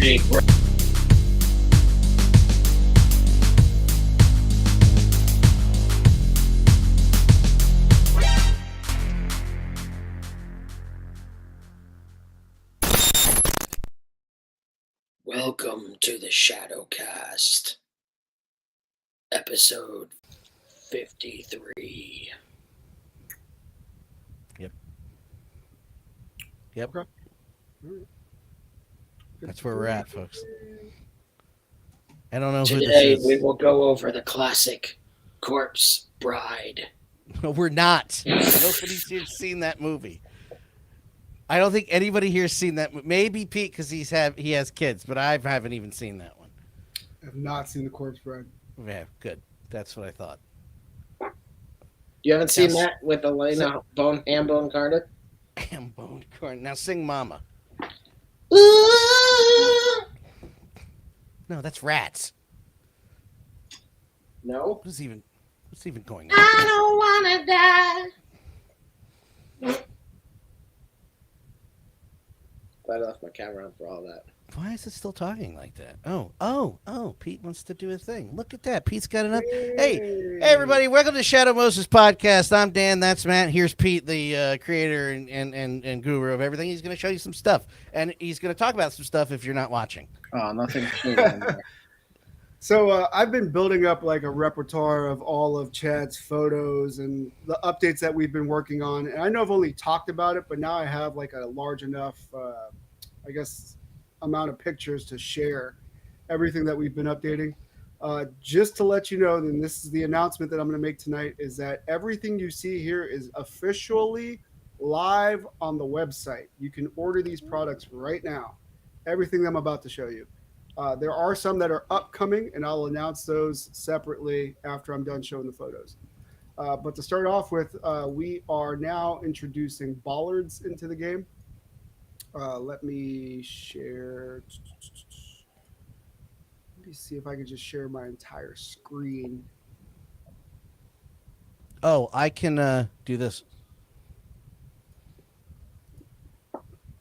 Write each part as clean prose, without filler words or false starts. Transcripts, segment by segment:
energy. Welcome to the Shadowcast, episode 53. Yep. Okay. That's where we're at, folks. I don't know who this Today is. we will go over the classic Corpse Bride. No, we're not. Nobody's here seen that movie. I don't think anybody here's seen that. Maybe Pete because he has kids, but I haven't even seen that one. I have not seen the Corpse Bride. Yeah, good. That's what I thought. You haven't seen that with Elena Hambone Carter? Hambone Carter. Now sing Mama. No, that's Rats. No? What's even going on? I don't want to die. Glad I left my camera on for all that. Why is it still talking like that? Oh, Pete wants to do a thing. Look at that. Pete's got enough. Hey, everybody. Welcome to Shadow Moses Podcast. I'm Dan. That's Matt. Here's Pete, the creator and guru of everything. He's going to show you some stuff. And he's going to talk about some stuff if you're not watching. Oh, nothing. So I've been building up like a repertoire of all of Chad's photos and the updates that we've been working on. And I know I've only talked about it, but now I have like a large enough, amount of pictures to share everything that we've been updating. Just to let you know, and this is the announcement that I'm going to make tonight, is that everything you see here is officially live on the website. You can order these products right now. Everything I'm about to show you. There are some that are upcoming, and I'll announce those separately after I'm done showing the photos. But to start off with, we are now introducing bollards into the game. Let me share. Let me see if I can just share my entire screen. Oh, I can do this.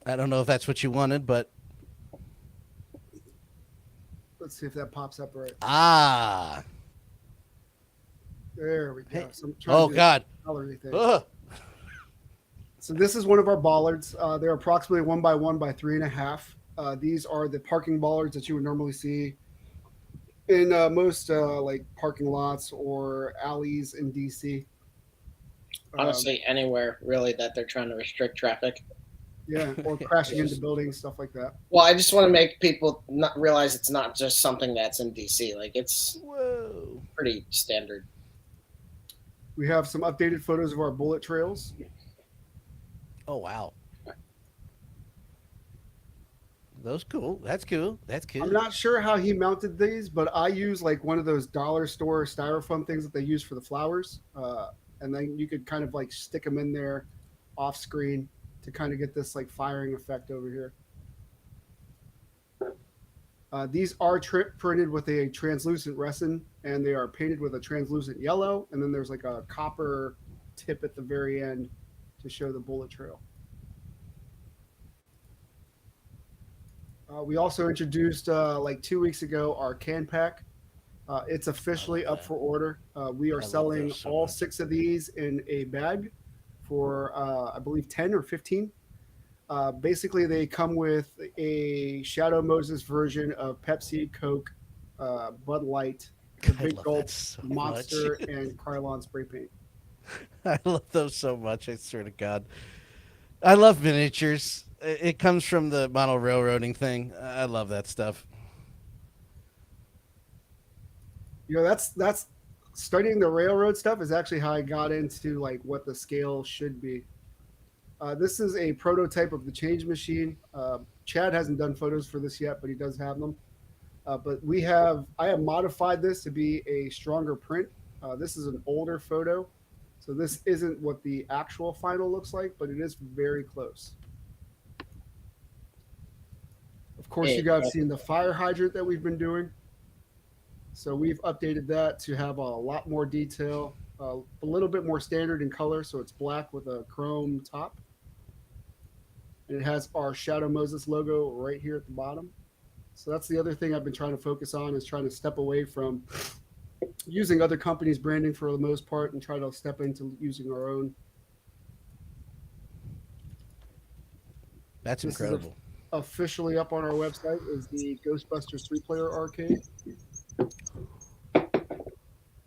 I don't know if that's what you wanted, but Let's see if that pops up right. Ah. There we go. Hey. So I'm trying to Oh, do God. colory thing. Ugh. So this is one of our bollards. They're approximately 1 by 1 by 3.5. These are the parking bollards that you would normally see in most like parking lots or alleys in DC. Honestly, anywhere really that they're trying to restrict traffic. Yeah, or crashing into buildings, stuff like that. Well, I just want to make people not realize it's not just something that's in DC. Like, it's pretty standard. We have some updated photos of our bullet trails. Oh, wow. Those cool. That's cool. That's cool. I'm not sure how he mounted these, but I use like one of those dollar store styrofoam things that they use for the flowers. And then you could kind of like stick them in there off screen to kind of get this like firing effect over here. These are printed with a translucent resin, and they are painted with a translucent yellow. And then there's like a copper tip at the very end to show the bullet trail. We also introduced like 2 weeks ago our can pack. It's officially up for order. We are selling all 6 of these in a bag for I believe 10 or 15. Basically, they come with a Shadow Moses version of Pepsi, Coke, Bud Light, the Big Gulp, Monster, and Krylon spray paint. I love those so much. I swear to God. I love miniatures. It comes from the model railroading thing. I love that stuff. You know, that's studying the railroad stuff is actually how I got into like what the scale should be. This is a prototype of the change machine. Chad hasn't done photos for this yet, but he does have them. But I have modified this to be a stronger print. This is an older photo. So this isn't what the actual final looks like, but it is very close. Of course, you guys have seen the fire hydrant that we've been doing. So we've updated that to have a lot more detail, a little bit more standard in color. So it's black with a chrome top. And it has our Shadow Moses logo right here at the bottom. So that's the other thing I've been trying to focus on, is trying to step away from using other companies' branding for the most part and try to step into using our own. That's This incredible. is officially up on our website, is the Ghostbusters 3-player arcade.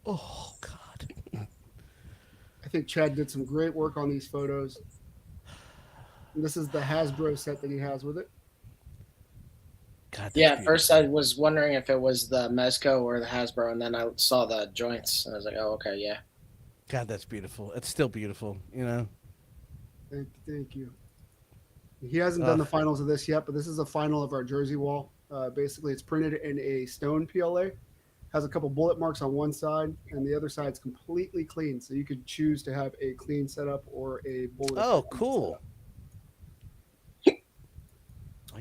Oh God. I think Chad did some great work on these photos. And this is the Hasbro set that he has with it. God, that's Yeah, at beautiful. first I was wondering if it was the Mezco or the Hasbro, and then I saw the joints, and I was like, oh, okay, yeah. God, that's beautiful. It's still beautiful, you know. Thank you. He hasn't done Ugh. the finals of this yet, but this is a final of our jersey wall. Basically, it's printed in a stone PLA. Has a couple bullet marks on one side, and the other side's completely clean. So you could choose to have a clean setup or a bullet. Oh, cool.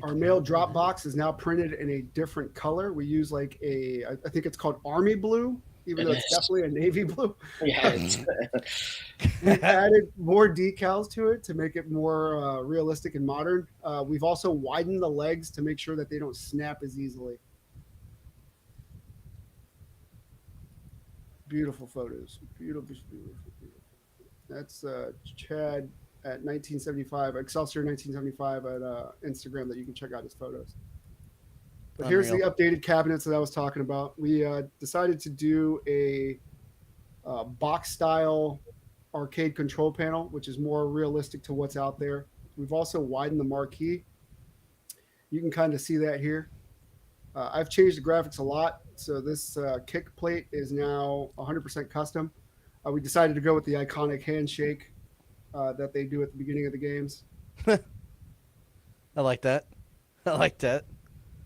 Our mail drop box is now printed in a different color. We use like I think it's called army blue, even though it's definitely a navy blue. Yeah. We added more decals to it to make it more realistic and modern. We've also widened the legs to make sure that they don't snap as easily. Beautiful photos. Beautiful. That's Chad at 1975, Excelsior 1975 at Instagram, that you can check out his photos. But here's the updated cabinets that I was talking about. We decided to do a box style arcade control panel, which is more realistic to what's out there. We've also widened the marquee. You can kind of see that here. I've changed the graphics a lot. So this kick plate is now 100% custom. We decided to go with the iconic handshake that they do at the beginning of the games. I like that. I like that.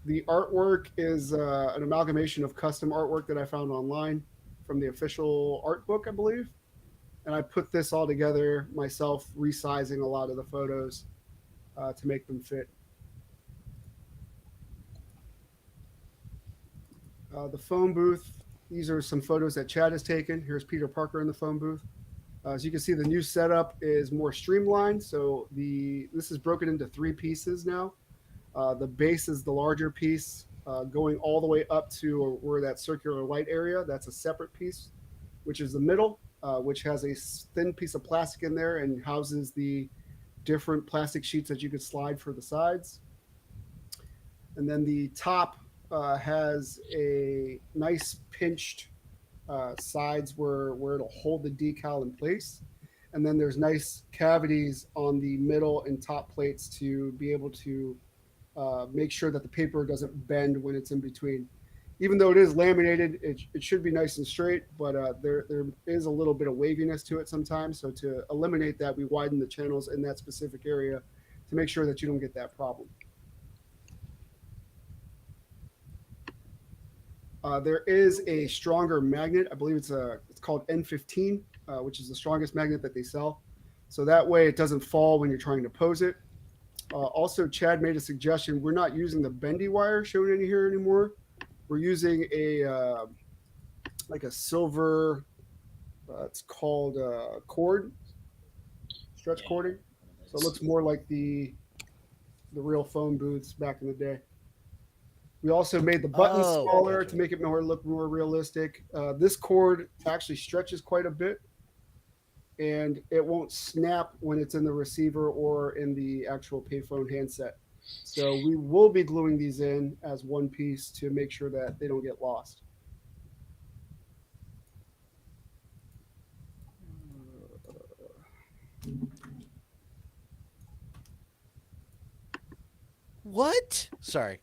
The artwork is an amalgamation of custom artwork that I found online from the official art book, I believe. And I put this all together myself, resizing a lot of the photos to make them fit. The phone booth, these are some photos that Chad has taken. Here's Peter Parker in the phone booth. As you can see, the new setup is more streamlined. So this is broken into 3 pieces now. The base is the larger piece, going all the way up to where that circular light area. That's a separate piece, which is the middle, which has a thin piece of plastic in there and houses the different plastic sheets that you could slide for the sides. And then the top has a nice pinched sides where it'll hold the decal in place. And then there's nice cavities on the middle and top plates to be able to make sure that the paper doesn't bend when it's in between. Even though it is laminated, it should be nice and straight, but there is a little bit of waviness to it sometimes. So to eliminate that, we widen the channels in that specific area to make sure that you don't get that problem. There is a stronger magnet. I believe it's called N15, which is the strongest magnet that they sell. So that way it doesn't fall when you're trying to pose it. Also, Chad made a suggestion. We're not using the bendy wire shown in here anymore. We're using like a silver, it's called cord, stretch cording. So it looks more like the real phone booths back in the day. We also made the buttons smaller to make it look more realistic. This cord actually stretches quite a bit, and it won't snap when it's in the receiver or in the actual payphone handset. So we will be gluing these in as one piece to make sure that they don't get lost. What? Sorry.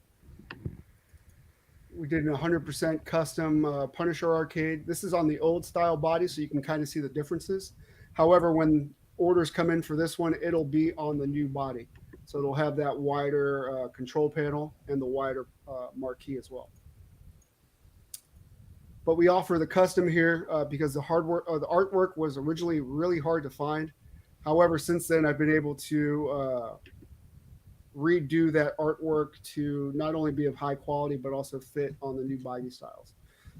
We did an 100% custom Punisher arcade. This is on the old style body, so you can kind of see the differences. However, when orders come in for this one, it'll be on the new body. So it'll have that wider control panel and the wider marquee as well. But we offer the custom here because the artwork was originally really hard to find. However, since then, I've been able to redo that artwork to not only be of high quality, but also fit on the new body styles.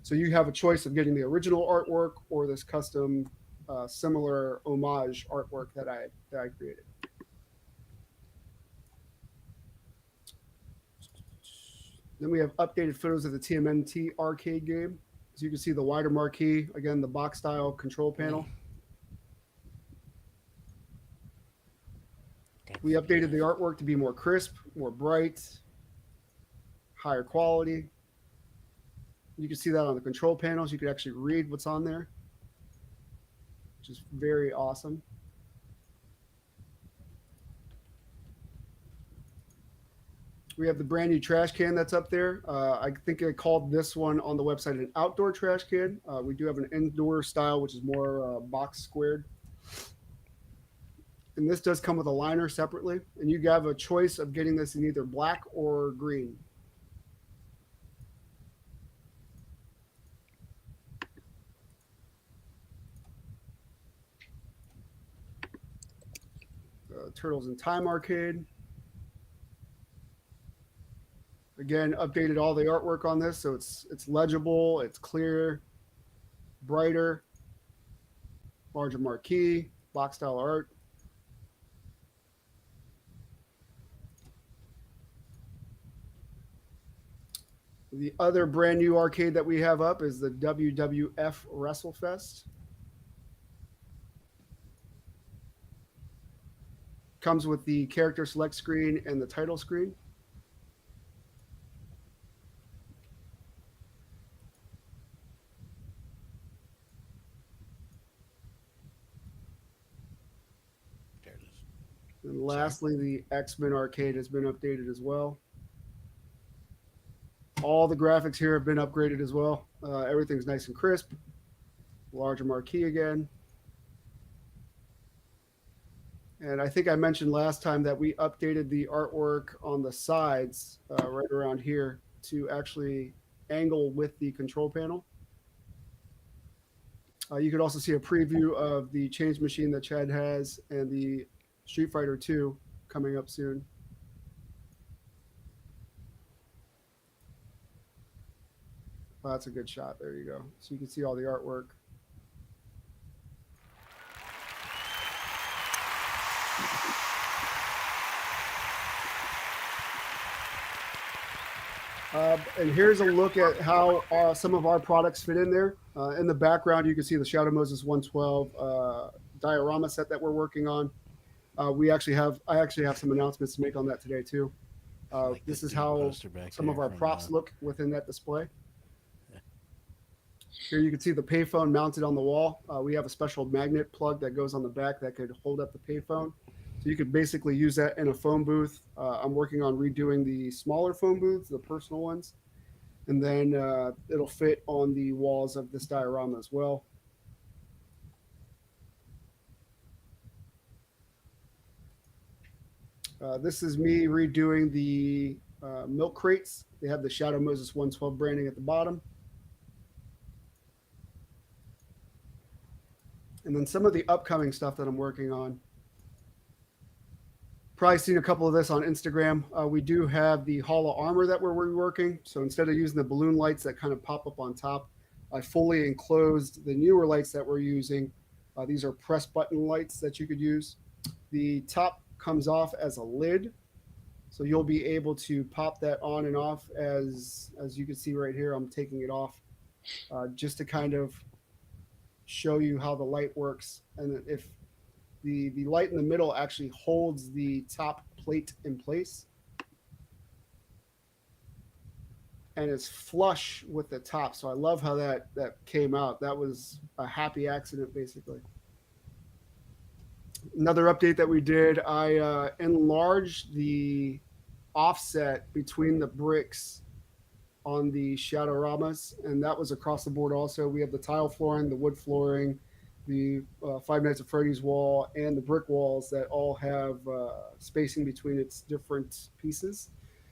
So you have a choice of getting the original artwork or this custom similar homage artwork that I created. Then we have updated photos of the TMNT arcade game. So you can see the wider marquee, again, the box style control panel. We updated the artwork to be more crisp, more bright, higher quality. You can see that on the control panels. You can actually read what's on there, which is very awesome. We have the brand new trash can that's up there. I think I called this one on the website an outdoor trash can. We do have an indoor style, which is more box squared. And this does come with a liner separately. And you have a choice of getting this in either black or green. Turtles in Time Arcade. Again, updated all the artwork on this, so it's legible, it's clear, brighter, larger marquee, box style art. The other brand new arcade that we have up is the WWF WrestleFest. Comes with the character select screen and the title screen. There it is. And lastly, the X-Men arcade has been updated as well. All the graphics here have been upgraded as well. Everything's nice and crisp. Larger marquee again. And I think I mentioned last time that we updated the artwork on the sides right around here to actually angle with the control panel. You could also see a preview of the change machine that Chad has and the Street Fighter 2 coming up soon. Oh, that's a good shot. There you go. So you can see all the artwork. And here's a look at how some of our products fit in there. In the background, you can see the Shadow Moses 112 diorama set that we're working on. I actually have some announcements to make on that today too. Like this is how some of our props look within that display. Here you can see the payphone mounted on the wall. We have a special magnet plug that goes on the back that could hold up the payphone. So you could basically use that in a phone booth. I'm working on redoing the smaller phone booths, the personal ones. And then it'll fit on the walls of this diorama as well. This is me redoing the milk crates. They have the Shadow Moses 112 branding at the bottom. And then some of the upcoming stuff that I'm working on. Probably seen a couple of this on Instagram. We do have the Hall of Armor that we're reworking. So instead of using the balloon lights that kind of pop up on top, I fully enclosed the newer lights that we're using. These are press button lights that you could use. The top comes off as a lid. So you'll be able to pop that on and off as you can see right here. I'm taking it off just to kind of show you how the light works. And if the light in the middle actually holds the top plate in place and is flush with the top. So I love how that came out. That was a happy accident, basically. Another update that we did, I enlarged the offset between the bricks on the Shadow-ramas, and that was across the board also. We have the tile flooring, the wood flooring, the Five Nights at Freddy's wall, and the brick walls that all have spacing between its different pieces.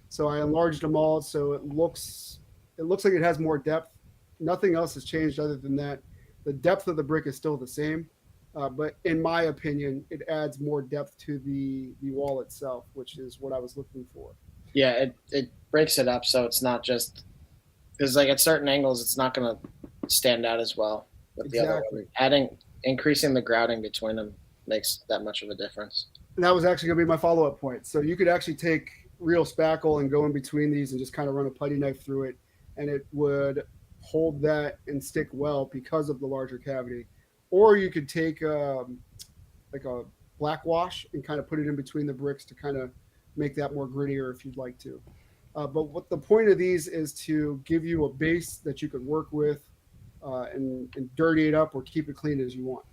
So I enlarged them all so it looks like it has more depth. Nothing else has changed other than that. The depth of the brick is still the same, but in my opinion, it adds more depth to the wall itself, which is what I was looking for. Yeah, it breaks it up so it's not just because like at certain angles it's not going to stand out as well with the other one. Increasing the grouting between them makes that much of a difference. And that was actually going to be my follow-up point. So you could actually take real spackle and go in between these and just kind of run a putty knife through it, and it would hold that and stick well because of the larger cavity. Or you could take like a black wash and kind of put it in between the bricks to kind of make that more grittier if you'd like to. But what the point of these is to give you a base that you could work with and dirty it up or keep it clean as you want.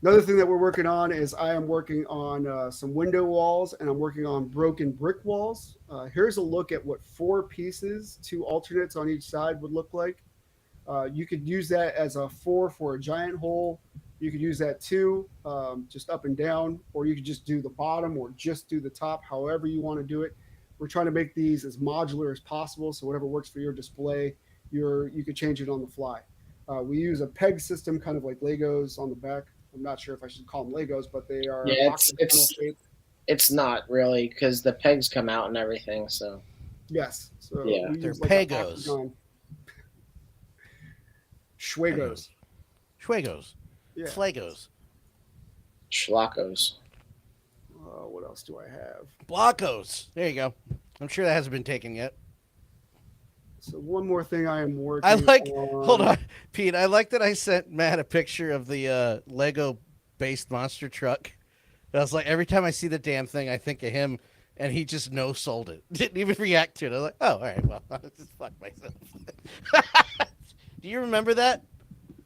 Another thing that we're working on is I am working on some window walls, and I'm working on broken brick walls. Here's a look at what 4 pieces, 2 alternates on each side would look like. You could use that as a 4 for a giant hole. You could use that too, just up and down, or you could just do the bottom or just do the top, however you want to do it. We're trying to make these as modular as possible, so whatever works for your display, you could change it on the fly. We use a peg system, kind of like Legos on the back. I'm not sure if I should call them Legos, but they are. Yeah, it's not really, because the pegs come out and everything. So yes, so yeah, we they're use like Pegos. Schwegos. Schwegos. Yeah. Flagos. Schlackos. What else do I have? Blockos. There you go. I'm sure that hasn't been taken yet. So one more thing I am working on. Hold on, Pete. I like that I sent Matt a picture of the Lego-based monster truck. And I was like, every time I see the damn thing, I think of him, and he just no-sold it. Didn't even react to it. I was like, oh, all right, well, I'll just fuck myself. Do you remember that?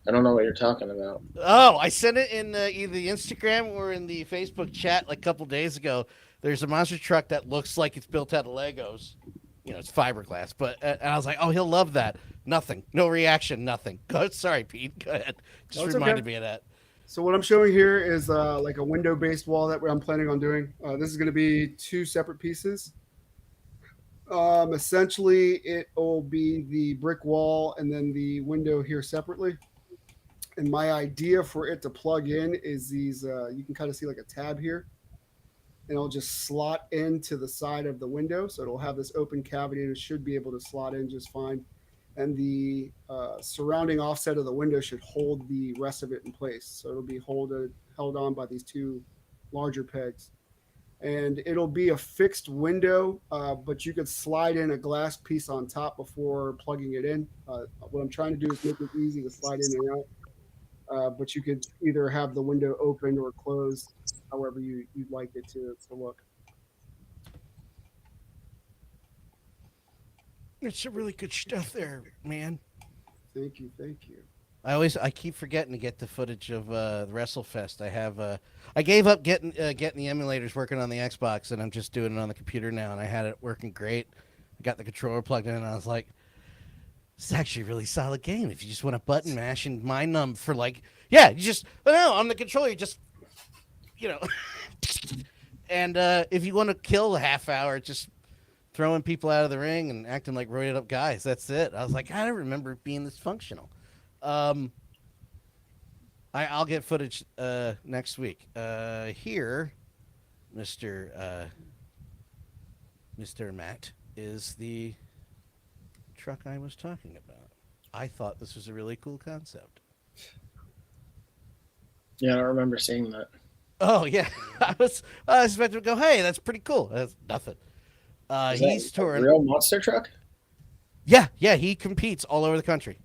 I don't know what you're talking about. Oh, I sent it in either the Instagram or in the Facebook chat like a couple days ago. There's a monster truck that looks like it's built out of Legos. You know, it's fiberglass. But and I was like, oh, he'll love that. Nothing. No reaction. Nothing. Sorry, Pete. Go ahead. Just reminded me of that. So what I'm showing here is like a window-based wall that I'm planning on doing. This is going to be 2 separate pieces. Essentially, it will be the brick wall and then the window here separately. And my idea for it to plug in is these, you can kind of see like a tab here. And it'll just slot into the side of the window. So it'll have this open cavity and it should be able to slot in just fine. And the surrounding offset of the window should hold the rest of it in place. So it'll be held on by these 2 larger pegs. And it'll be a fixed window, but you could slide in a glass piece on top before plugging it in. What I'm trying to do is make it easy to slide in and out. But you could either have the window open or closed, however you'd like it to look. It's some really good stuff there, man. Thank you. I keep forgetting to get the footage of the WrestleFest. I gave up getting the emulators working on the Xbox, and I'm just doing it on the computer now, and I had it working great. I got the controller plugged in, and I was like, it's actually a really solid game if you just want to button mash and mind numb for on the controller, you just, and if you want to kill a half hour, just throwing people out of the ring and acting like roided up guys. That's it. I was like, I don't remember it being this functional. I'll get footage next week. Here, Mr. Matt is the truck I was talking about. I thought this was a really cool concept. Yeah, I don't remember seeing that. Oh yeah, I was about to go. Hey, that's pretty cool. That's nothing. He's touring. A real monster truck? Yeah, he competes all over the country.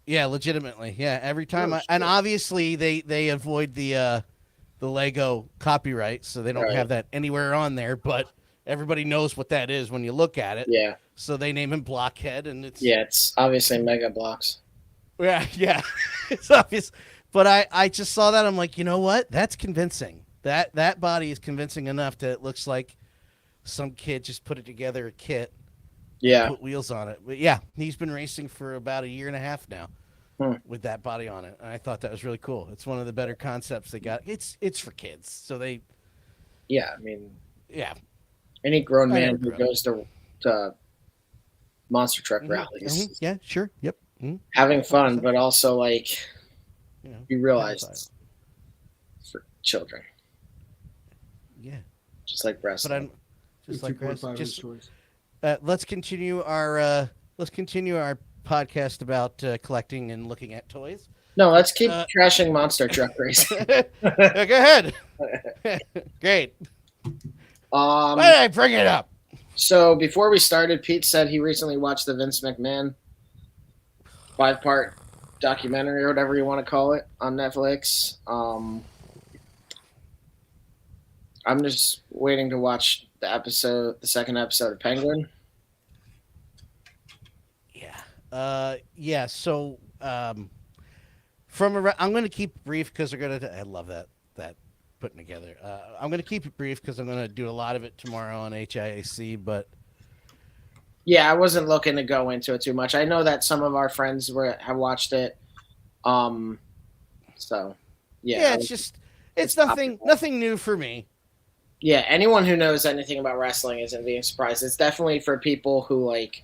Yeah, legitimately. Yeah, every time. And obviously they avoid the Lego copyright, so they don't have that anywhere on there. But everybody knows what that is when you look at it. Yeah. So they name him Blockhead, and it's obviously Mega Blocks. Yeah, it's obvious. But I just saw that. I'm like, you know what? That's convincing. That body is convincing enough that it looks like some kid just put it together a kit. Yeah. Put wheels on it. But yeah, he's been racing for about a year and a half now with that body on it. And I thought that was really cool. It's one of the better concepts they got. It's for kids. So they. Yeah, I mean. Yeah. Any grown man who goes to monster truck rallies. Mm-hmm. Yeah, sure. Yep. Mm-hmm. Having fun, but also like you realize it's for children. Yeah. Just like wrestling. Let's continue our podcast about collecting and looking at toys. No, let's keep trashing monster truck racing. Go ahead. Great. Why did I bring it up? So before we started, Pete said he recently watched the Vince McMahon 5-part documentary or whatever you want to call it on Netflix. I'm just waiting to watch the second episode of Penguin. Yeah. Yeah. So, I'm going to keep it brief because I love that putting together. I'm going to keep it brief because I'm going to do a lot of it tomorrow on HIAC, but. Yeah, I wasn't looking to go into it too much. I know that some of our friends have watched it. So yeah. Yeah, it's nothing new for me. Yeah, anyone who knows anything about wrestling isn't being surprised. It's definitely for people who like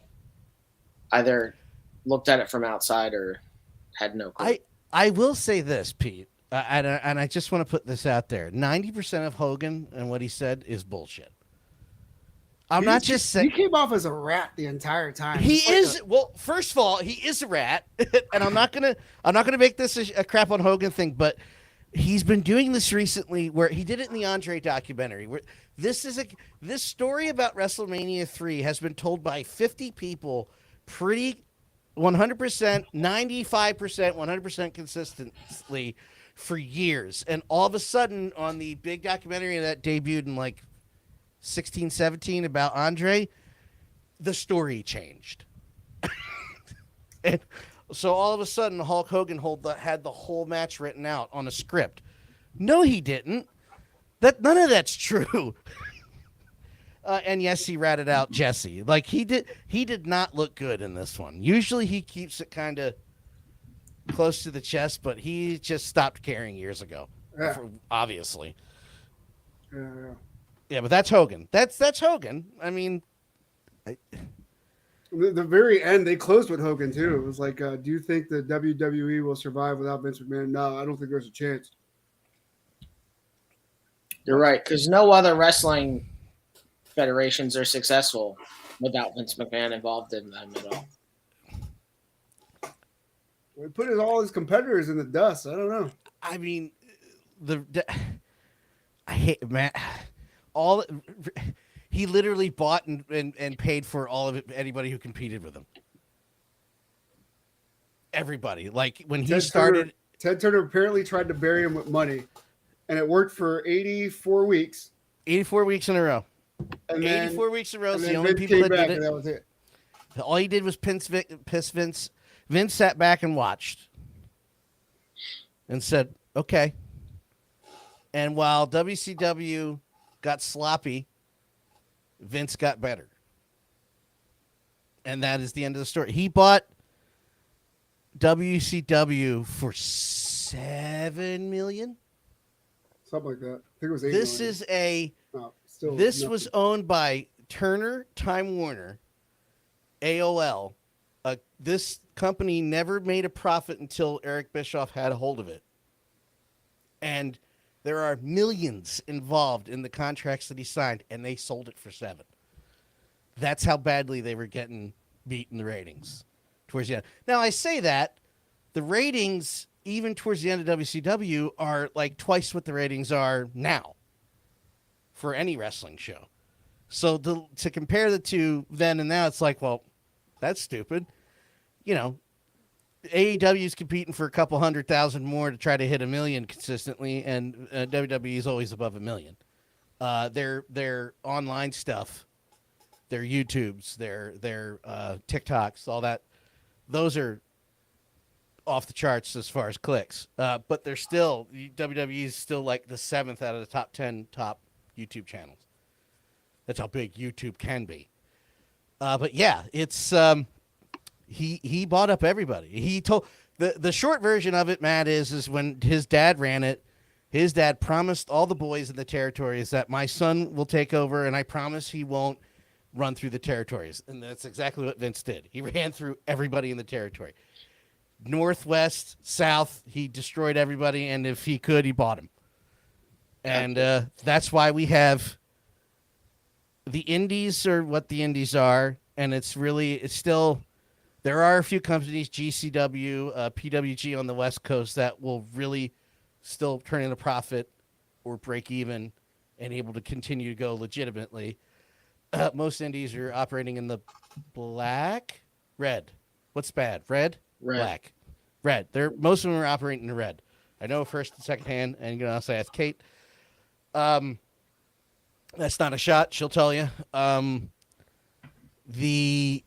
either looked at it from outside or had no clue. I will say this, Pete, and I just want to put this out there. 90% of Hogan and what he said is bullshit. I'm not just saying. He came off as a rat the entire time. He is well. First of all, he is a rat, and I'm not gonna make this a crap on Hogan thing, but he's been doing this recently, where he did it in the Andre documentary. Where this story about WrestleMania 3 has been told by 50 people, pretty 100%, 95%, 100% consistently for years, and all of a sudden on the big documentary that debuted in like 16, 17 about Andre, the story changed. And so all of a sudden Hulk Hogan had the whole match written out on a script. No, he didn't. None of that's true. And yes, he ratted out Jesse. Like he did not look good in this one. Usually he keeps it kind of close to the chest, but he just stopped caring years ago. Yeah. Obviously. Yeah. Yeah, but that's Hogan. That's Hogan. I mean, the very end, they closed with Hogan too. It was like, do you think the WWE will survive without Vince McMahon? No, I don't think there's a chance. You're right, because no other wrestling federations are successful without Vince McMahon involved in them at all. We put all his competitors in the dust. I don't know. I mean, I hate Matt. He literally bought and paid for all of it, anybody who competed with him. Everybody. Like when he started. Ted Turner apparently tried to bury him with money, and it worked for 84 weeks. 84 weeks in a row. And 84 weeks in a row. And the then only Vince people came that back, did it. and that was it. All he did was piss Vince. Vince sat back and watched and said, okay. And while WCW got sloppy, Vince got better. And that is the end of the story. He bought WCW for $7 million. Something like that. I think it was $8 million. This was owned by Turner, Time Warner, AOL. This company never made a profit until Eric Bischoff had a hold of it. And there are millions involved in the contracts that he signed, and they sold it for $7 million. That's how badly they were getting beat in the ratings towards the end. Now, I say that the ratings, even towards the end of WCW, are like twice what the ratings are now for any wrestling show. So to compare the two then and now, it's like, well, that's stupid. You know, AEW is competing for a couple 100,000 more to try to hit 1 million consistently, and WWE is always above 1 million. Their online stuff, their YouTubes, their TikToks, all that, those are off the charts as far as clicks. But they're still, WWE is still like the 7th out of the top 10 top YouTube channels. That's how big YouTube can be. But yeah, it's he bought up everybody. He told the short version of it, Matt, is when his dad ran it. His dad promised all the boys in the territories that my son will take over, and I promise he won't run through the territories. And that's exactly what Vince did. He ran through everybody in the territory. Northwest, South, he destroyed everybody, and if he could, he bought him. And that's why we have the indies are what the indies are, and it's still, there are a few companies, GCW, PWG on the West Coast, that will really still turn in a profit or break even and able to continue to go legitimately. Most indies are operating in the red. What's bad? Red? Black. Red. Most of them are operating in the red. I know first and second hand, and you can also ask Kate. That's not a shot. She'll tell you. The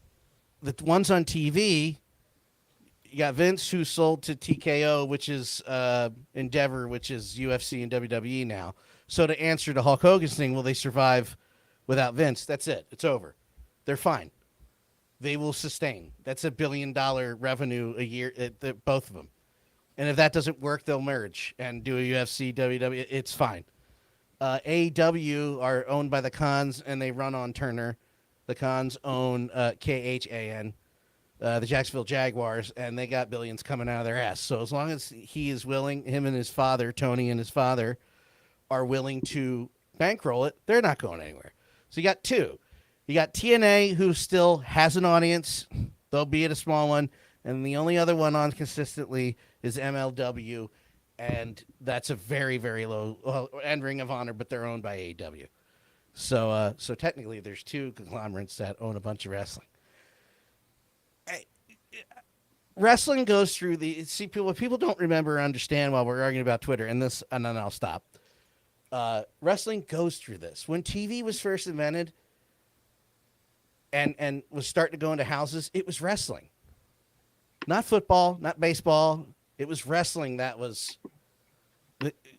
ones on TV, you got Vince, who sold to TKO, which is Endeavor, which is UFC and WWE now. So to answer to Hulk Hogan's thing, will they survive without Vince? That's it. It's over. They're fine. They will sustain. That's $1 billion revenue a year, both of them. And if that doesn't work, they'll merge and do a UFC, WWE. It's fine. AEW are owned by the Khans, and they run on Turner. The Khans own 𝗂𝗃HAN, the Jacksonville Jaguars, and they got billions coming out of their ass. So as long as he is willing, him and his father, Tony and his father, are willing to bankroll it, they're not going anywhere. So you got two. You got TNA, who still has an audience, though be it a small one, and the only other one on consistently is MLW, and that's a very, very low, and Ring of Honor, but they're owned by AEW. So technically, there's two conglomerates that own a bunch of wrestling. Wrestling goes through what people don't remember or understand while we're arguing about Twitter, and then I'll stop. Wrestling goes through this. When TV was first invented and was starting to go into houses, it was wrestling. Not football, not baseball. It was wrestling that was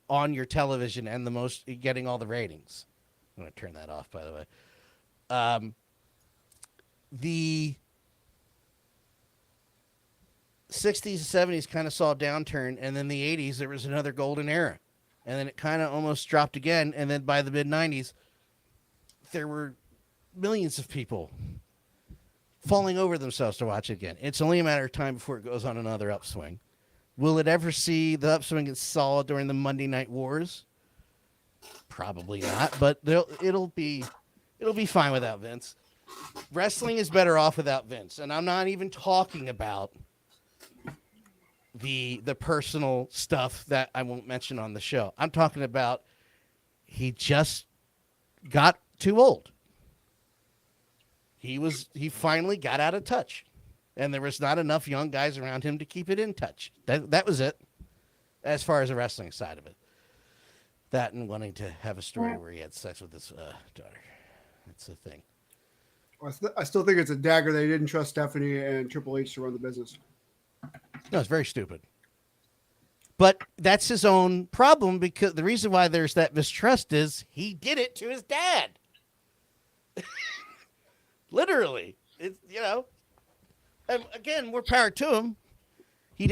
on your television and the most getting all the ratings. I'm going to turn that off, by the way. The 60s and 70s kind of saw a downturn, and then the 80s, there was another golden era. And then it kind of almost dropped again, and then by the mid-90s, there were millions of people falling over themselves to watch it again. It's only a matter of time before it goes on another upswing. Will it ever see the upswing it saw during the Monday Night Wars? Probably not, but it'll be fine without Vince. Wrestling is better off without Vince, and I'm not even talking about the personal stuff that I won't mention on the show. I'm talking about he just got too old. He finally got out of touch, and there was not enough young guys around him to keep it in touch. That was it, as far as the wrestling side of it. That and wanting to have a story where he had sex with his daughter. That's the thing. I still think it's a dagger. They didn't trust Stephanie and Triple H to run the business. No, it's very stupid. But that's his own problem, because the reason why there's that mistrust is he did it to his dad. Literally. It's, and again, more power to him. He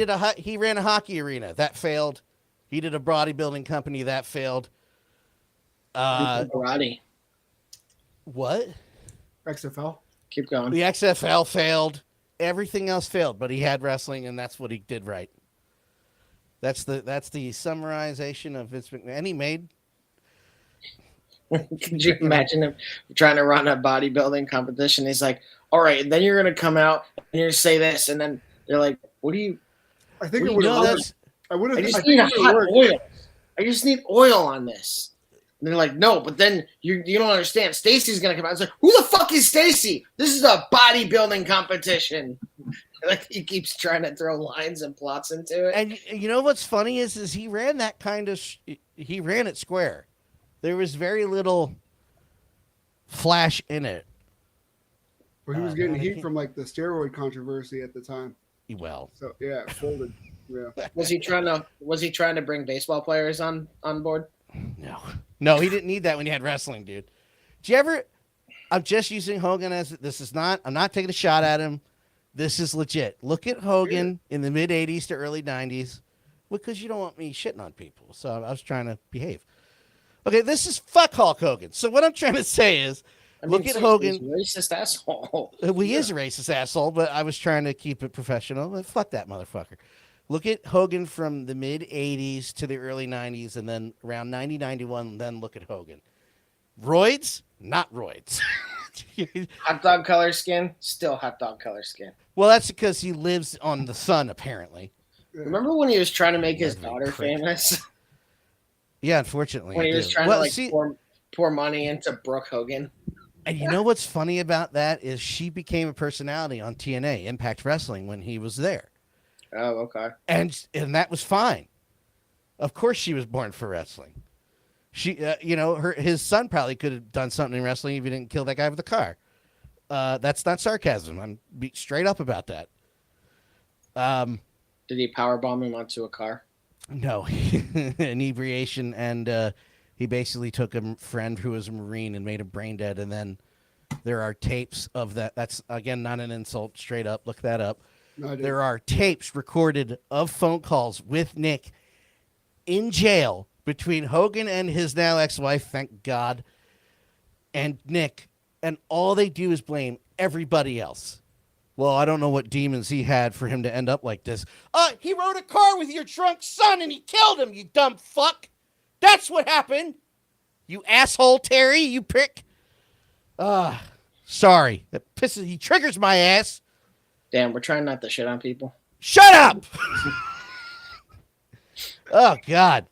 ran a hockey arena. That failed. He did a bodybuilding company. That failed. Karate. What? XFL. Keep going. The XFL failed. Everything else failed, but he had wrestling, and that's what he did right. That's the summarization of Vince McMahon. And he made. Could you imagine him trying to run a bodybuilding competition? He's like, all right, and then you're going to come out and you're going to say this. And then they're like, what do you. I think it would have. I just need hot oil. I just need oil on this. And they're like, no, but then you don't understand. Stacy's going to come out. It's like, who the fuck is Stacy? This is a bodybuilding competition. Like, he keeps trying to throw lines and plots into it. And you know what's funny is he ran that kind of he ran it square. There was very little flash in it. Well, he was getting heat from like the steroid controversy at the time. Well, so yeah, it folded. Yeah. Was he trying to bring baseball players on board? No, he didn't need that when you had wrestling, dude. Did you ever? I'm just using Hogan as this is not. I'm not taking a shot at him. This is legit. Look at Hogan in the mid 80s to early 90s, because you don't want me shitting on people. So I was trying to behave. Okay, this is fuck Hulk Hogan. So what I'm trying to say is, look at Hogan. He's a racist asshole. He is a racist asshole, but I was trying to keep it professional. But fuck that motherfucker. Look at Hogan from the mid 80s to the early 90s, and then around 90, 91, then look at Hogan. Roids? Not roids. Hot dog color skin? Still hot dog color skin. Well, that's because he lives on the sun, apparently. Remember when he was trying to make his daughter famous? Yeah, unfortunately. When he was trying to pour money into Brooke Hogan. And you know what's funny about that is she became a personality on TNA, Impact Wrestling, when he was there. Oh, okay. And that was fine. Of course she was born for wrestling. She, his son probably could have done something in wrestling if he didn't kill that guy with the car. That's not sarcasm. I'm straight up about that. Did he powerbomb him onto a car? No, inebriation, and he basically took a friend who was a Marine and made him brain dead. And then there are tapes of that. That's, again, not an insult. Straight up. Look that up. No, there are tapes recorded of phone calls with Nick in jail between Hogan and his now ex-wife, thank God, and Nick. And all they do is blame everybody else. Well, I don't know what demons he had for him to end up like this. He rode a car with your drunk son and he killed him, you dumb fuck. That's what happened. You asshole, Terry, you prick. Sorry. He triggers my ass. Damn, we're trying not to shit on people. Shut up! Oh, God.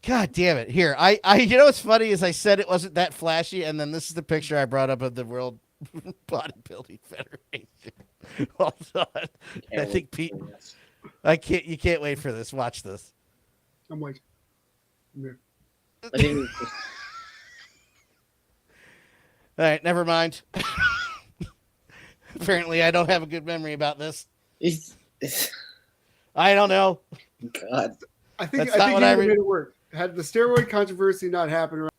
God damn it. Here, you know what's funny is I said it wasn't that flashy, and then this is the picture I brought up of the World Bodybuilding Federation. Hold on. I think Pete, you can't wait for this. Watch this. I'm waiting. All right, never mind. Apparently, I don't have a good memory about this. I don't know. God. I think you made it work. Had the steroid controversy not happened.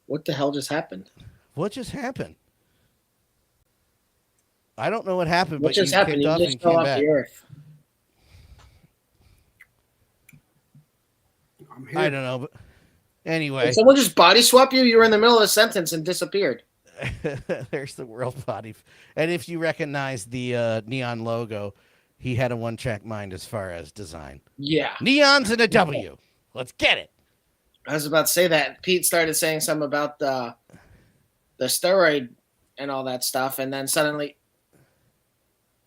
What the hell just happened? What just happened? I don't know what happened. What just happened? You just fell off the earth. I don't know, but anyway. Did someone just body swap you? You were in the middle of a sentence and disappeared. There's the World Body. And if you recognize the neon logo, he had a one-track mind as far as design. Yeah. Neons and a W. Let's get it. I was about to say that. Pete started saying something about the steroid and all that stuff, and then suddenly...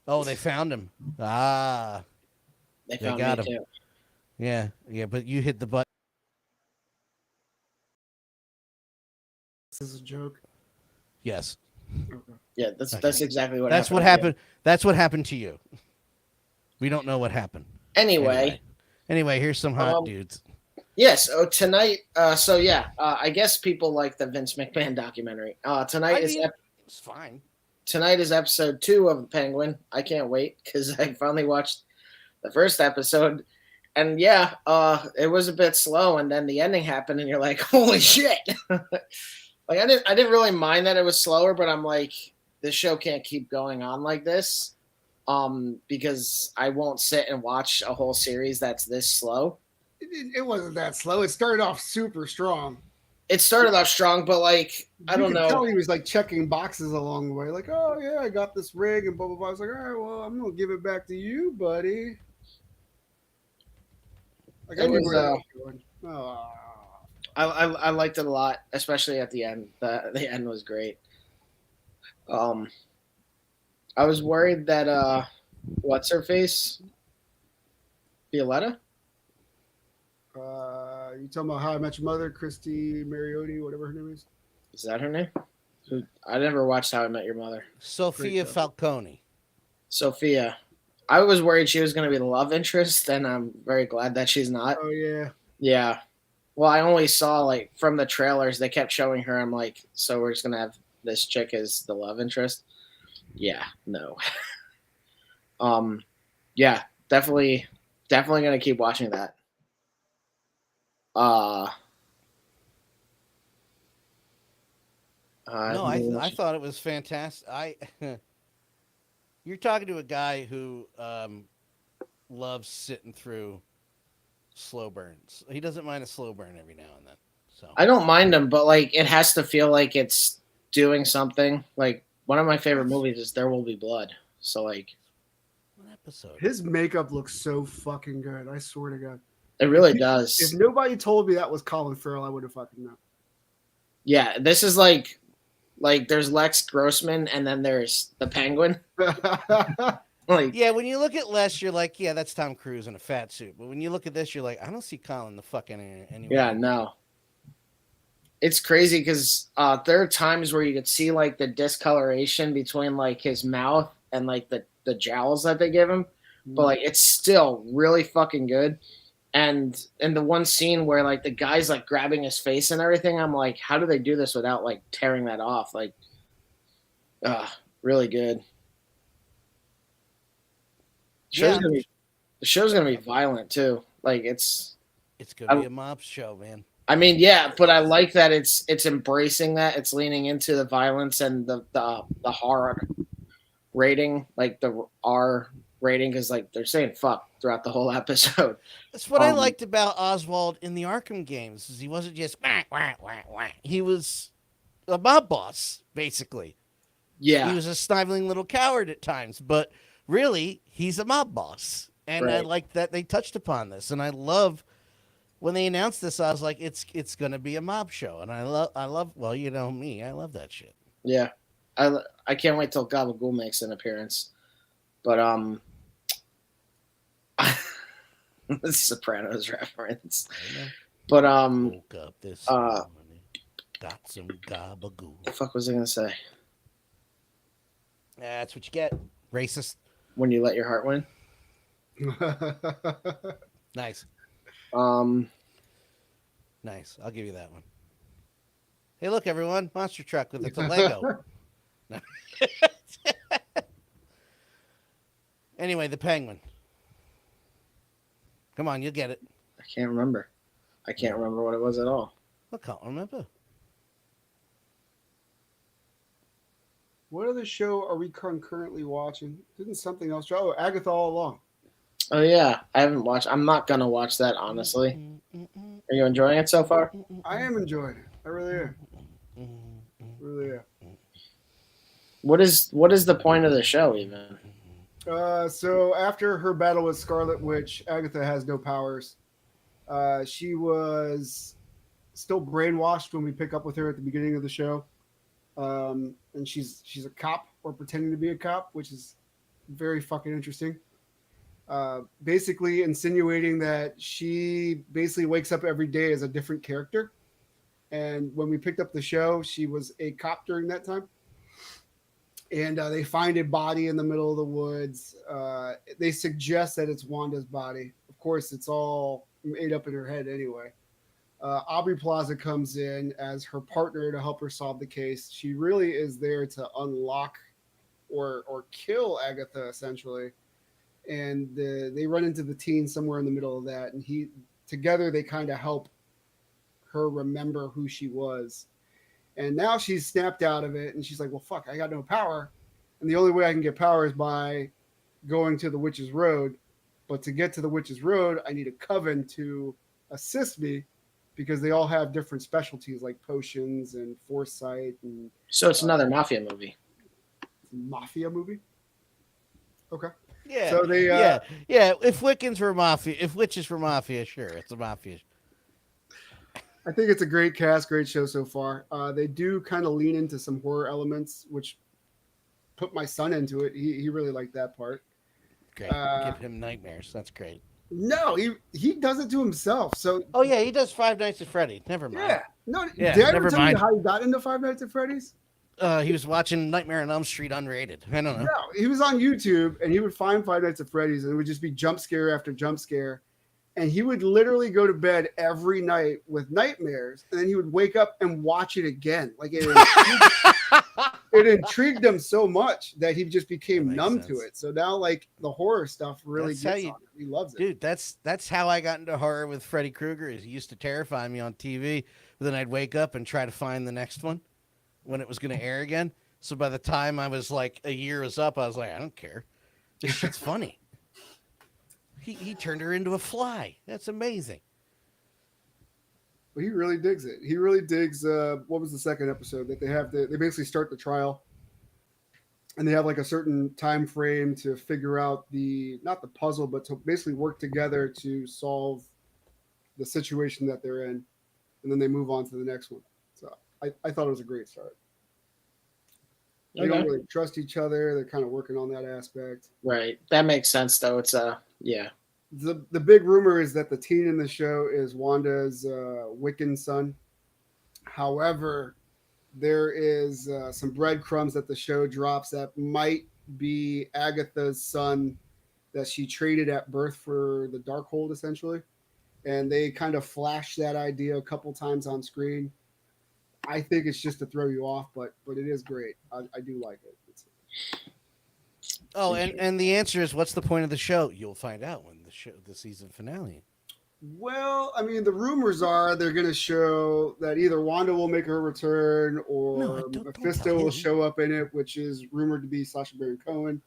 Oh, they found him. Ah. They got him. Too. Yeah, but you hit the button. This is a joke. Yes. Okay. Yeah, that's exactly what. That's what happened. That's what happened to you. We don't know what happened. Anyway, here's some hot dudes. Yes. Yeah, tonight. I guess people like the Vince McMahon documentary. It's fine. Tonight is episode 2 of The Penguin. I can't wait because I finally watched the first episode. And yeah, it was a bit slow, and then the ending happened, and you're like, "Holy shit!" Like I didn't really mind that it was slower, but I'm like, this show can't keep going on like this, because I won't sit and watch a whole series that's this slow. It wasn't that slow. It started off super strong. It started off strong, but like I don't know. Tell he was like checking boxes along the way, like, "Oh yeah, I got this rig," and blah blah blah. I was like, "All right, well, I'm gonna give it back to you, buddy." Like I knew where that was going. Oh. I liked it a lot, especially at the end. The end was great. I was worried that what's her face, Violetta. You talking about How I Met Your Mother, Christy Mariotti, whatever her name is? Is that her name? I never watched How I Met Your Mother. Sophia Falcone. Sophia. I was worried she was going to be the love interest, and I'm very glad that she's not. Oh, yeah. Yeah. Well, I only saw, like, from the trailers, they kept showing her. I'm like, so we're just going to have this chick as the love interest? Yeah, no. Yeah, definitely going to keep watching that. No, I thought it was fantastic. You're talking to a guy who loves sitting through slow burns. He doesn't mind a slow burn every now and then. So I don't mind them, but like it has to feel like it's doing something. Like one of my favorite movies is There Will Be Blood. So like, what episode? His makeup looks so fucking good. I swear to God. It really does. If nobody told me that was Colin Farrell, I would have fucking known. Yeah, this is like there's Lex Grossman and then there's the Penguin. Like, Yeah, when you look at Les, you're like, yeah, that's Tom Cruise in a fat suit. But when you look at this, you're like, I don't see Colin the fucking anywhere. yeah, no. It's crazy because there are times where you could see like the discoloration between like his mouth and like the jowls that they give him, but like it's still really fucking good. And in the one scene where like the guy's like grabbing his face and everything, I'm like, how do they do this without like tearing that off? Like, really good. The show's gonna be violent too. Like it's gonna be a mob show, man. I mean, yeah, but I like that it's embracing that. It's leaning into the violence and the horror rating, like the R rating, because like they're saying fuck throughout the whole episode. That's what I liked about Oswald in the Arkham games. Is he wasn't just wah, wah, wah, wah. He was a mob boss, basically. Yeah, he was a sniveling little coward at times, but really, he's a mob boss. And I like that they touched upon this, and I love. When they announced this, I was like, "It's going to be a mob show," and I love. Well, you know me, I love that shit. Yeah, I can't wait till 𝗀𝗄𝗃 makes an appearance, but the Sopranos reference. But woke up this morning, got some gabagool. What the fuck was I gonna say? That's what you get, racist. When you let your heart win. Nice. Nice. I'll give you that one. Hey, look, everyone! Monster truck with the Lego. Anyway, the penguin. Come on, you'll get it. I can't remember. I can't remember what it was at all. I can't remember. What other show are we concurrently watching? Didn't something else? Oh, Agatha All Along. Oh yeah, I haven't watched. I'm not gonna watch that honestly. Are you enjoying it so far? I am enjoying it. I really am. Really am. What is the point of the show even? So after her battle with Scarlet Witch, Agatha has no powers. She was still brainwashed when we pick up with her at the beginning of the show, and she's a cop or pretending to be a cop, which is very fucking interesting. Basically insinuating that she basically wakes up every day as a different character. And when we picked up the show, she was a cop during that time. And they find a body in the middle of the woods. They suggest that it's Wanda's body. Of course, it's all made up in her head anyway. 𝗵𝗄𝗄𝗏 comes in as her partner to help her solve the case. She really is there to unlock or kill Agatha, essentially. And they run into the teen somewhere in the middle of that, and together they kind of help her remember who she was. And now she's snapped out of it, and she's like, well, fuck, I got no power, and the only way I can get power is by going to the Witch's Road. But to get to the Witch's Road, I need a coven to assist me, because they all have different specialties like potions and foresight. And so it's another mafia movie. Mafia movie. Okay. Yeah. So they yeah. If Wiccans were mafia, if witches were mafia, sure, it's a mafia. I think it's a great cast, great show so far. They do kind of lean into some horror elements, which put my son into it. He really liked that part. Great. Give him nightmares. That's great. No, he does it to himself. So oh yeah, he does Five Nights at Freddy. Never mind. Yeah. No. Yeah, did I ever never tell mind. you how he got into Five Nights at Freddy's? He was watching Nightmare on Elm Street unrated. I don't know. No, he was on YouTube and he would find Five Nights at Freddy's and it would just be jump scare after jump scare. And he would literally go to bed every night with nightmares, and then he would wake up and watch it again. Like it intrigued him so much that he just became numb to it. So now, like, the horror stuff really gets on him. He loves it. Dude, that's how I got into horror with Freddy Krueger. Is he used to terrify me on TV, but then I'd wake up and try to find the next one when it was going to air again. So by the time I was like a year was up, I was like, I don't care. This shit's funny. He turned her into a fly. That's amazing. Well, he really digs it. He really digs. What was the second episode that they have? They basically start the trial, and they have like a certain time frame to figure out not the puzzle, but to basically work together to solve the situation that they're in, and then they move on to the next one. So I thought it was a great start. They don't really trust each other. They're kind of working on that aspect. Right. That makes sense, though. It's yeah. The big rumor is that the teen in the show is Wanda's Wiccan son. However, there is some breadcrumbs that the show drops that might be Agatha's son that she traded at birth for the Darkhold, essentially. And they kind of flash that idea a couple times on screen. I think it's just to throw you off, but it is great. I do like it. And the answer is, what's the point of the show? You'll find out when the season finale. Well, I mean, the rumors are they're going to show that either Wanda will make her return or Mephisto will show up in it, which is rumored to be 𝗖cie 𝗽𝘆𝗵𝗵𝗁 Cohen.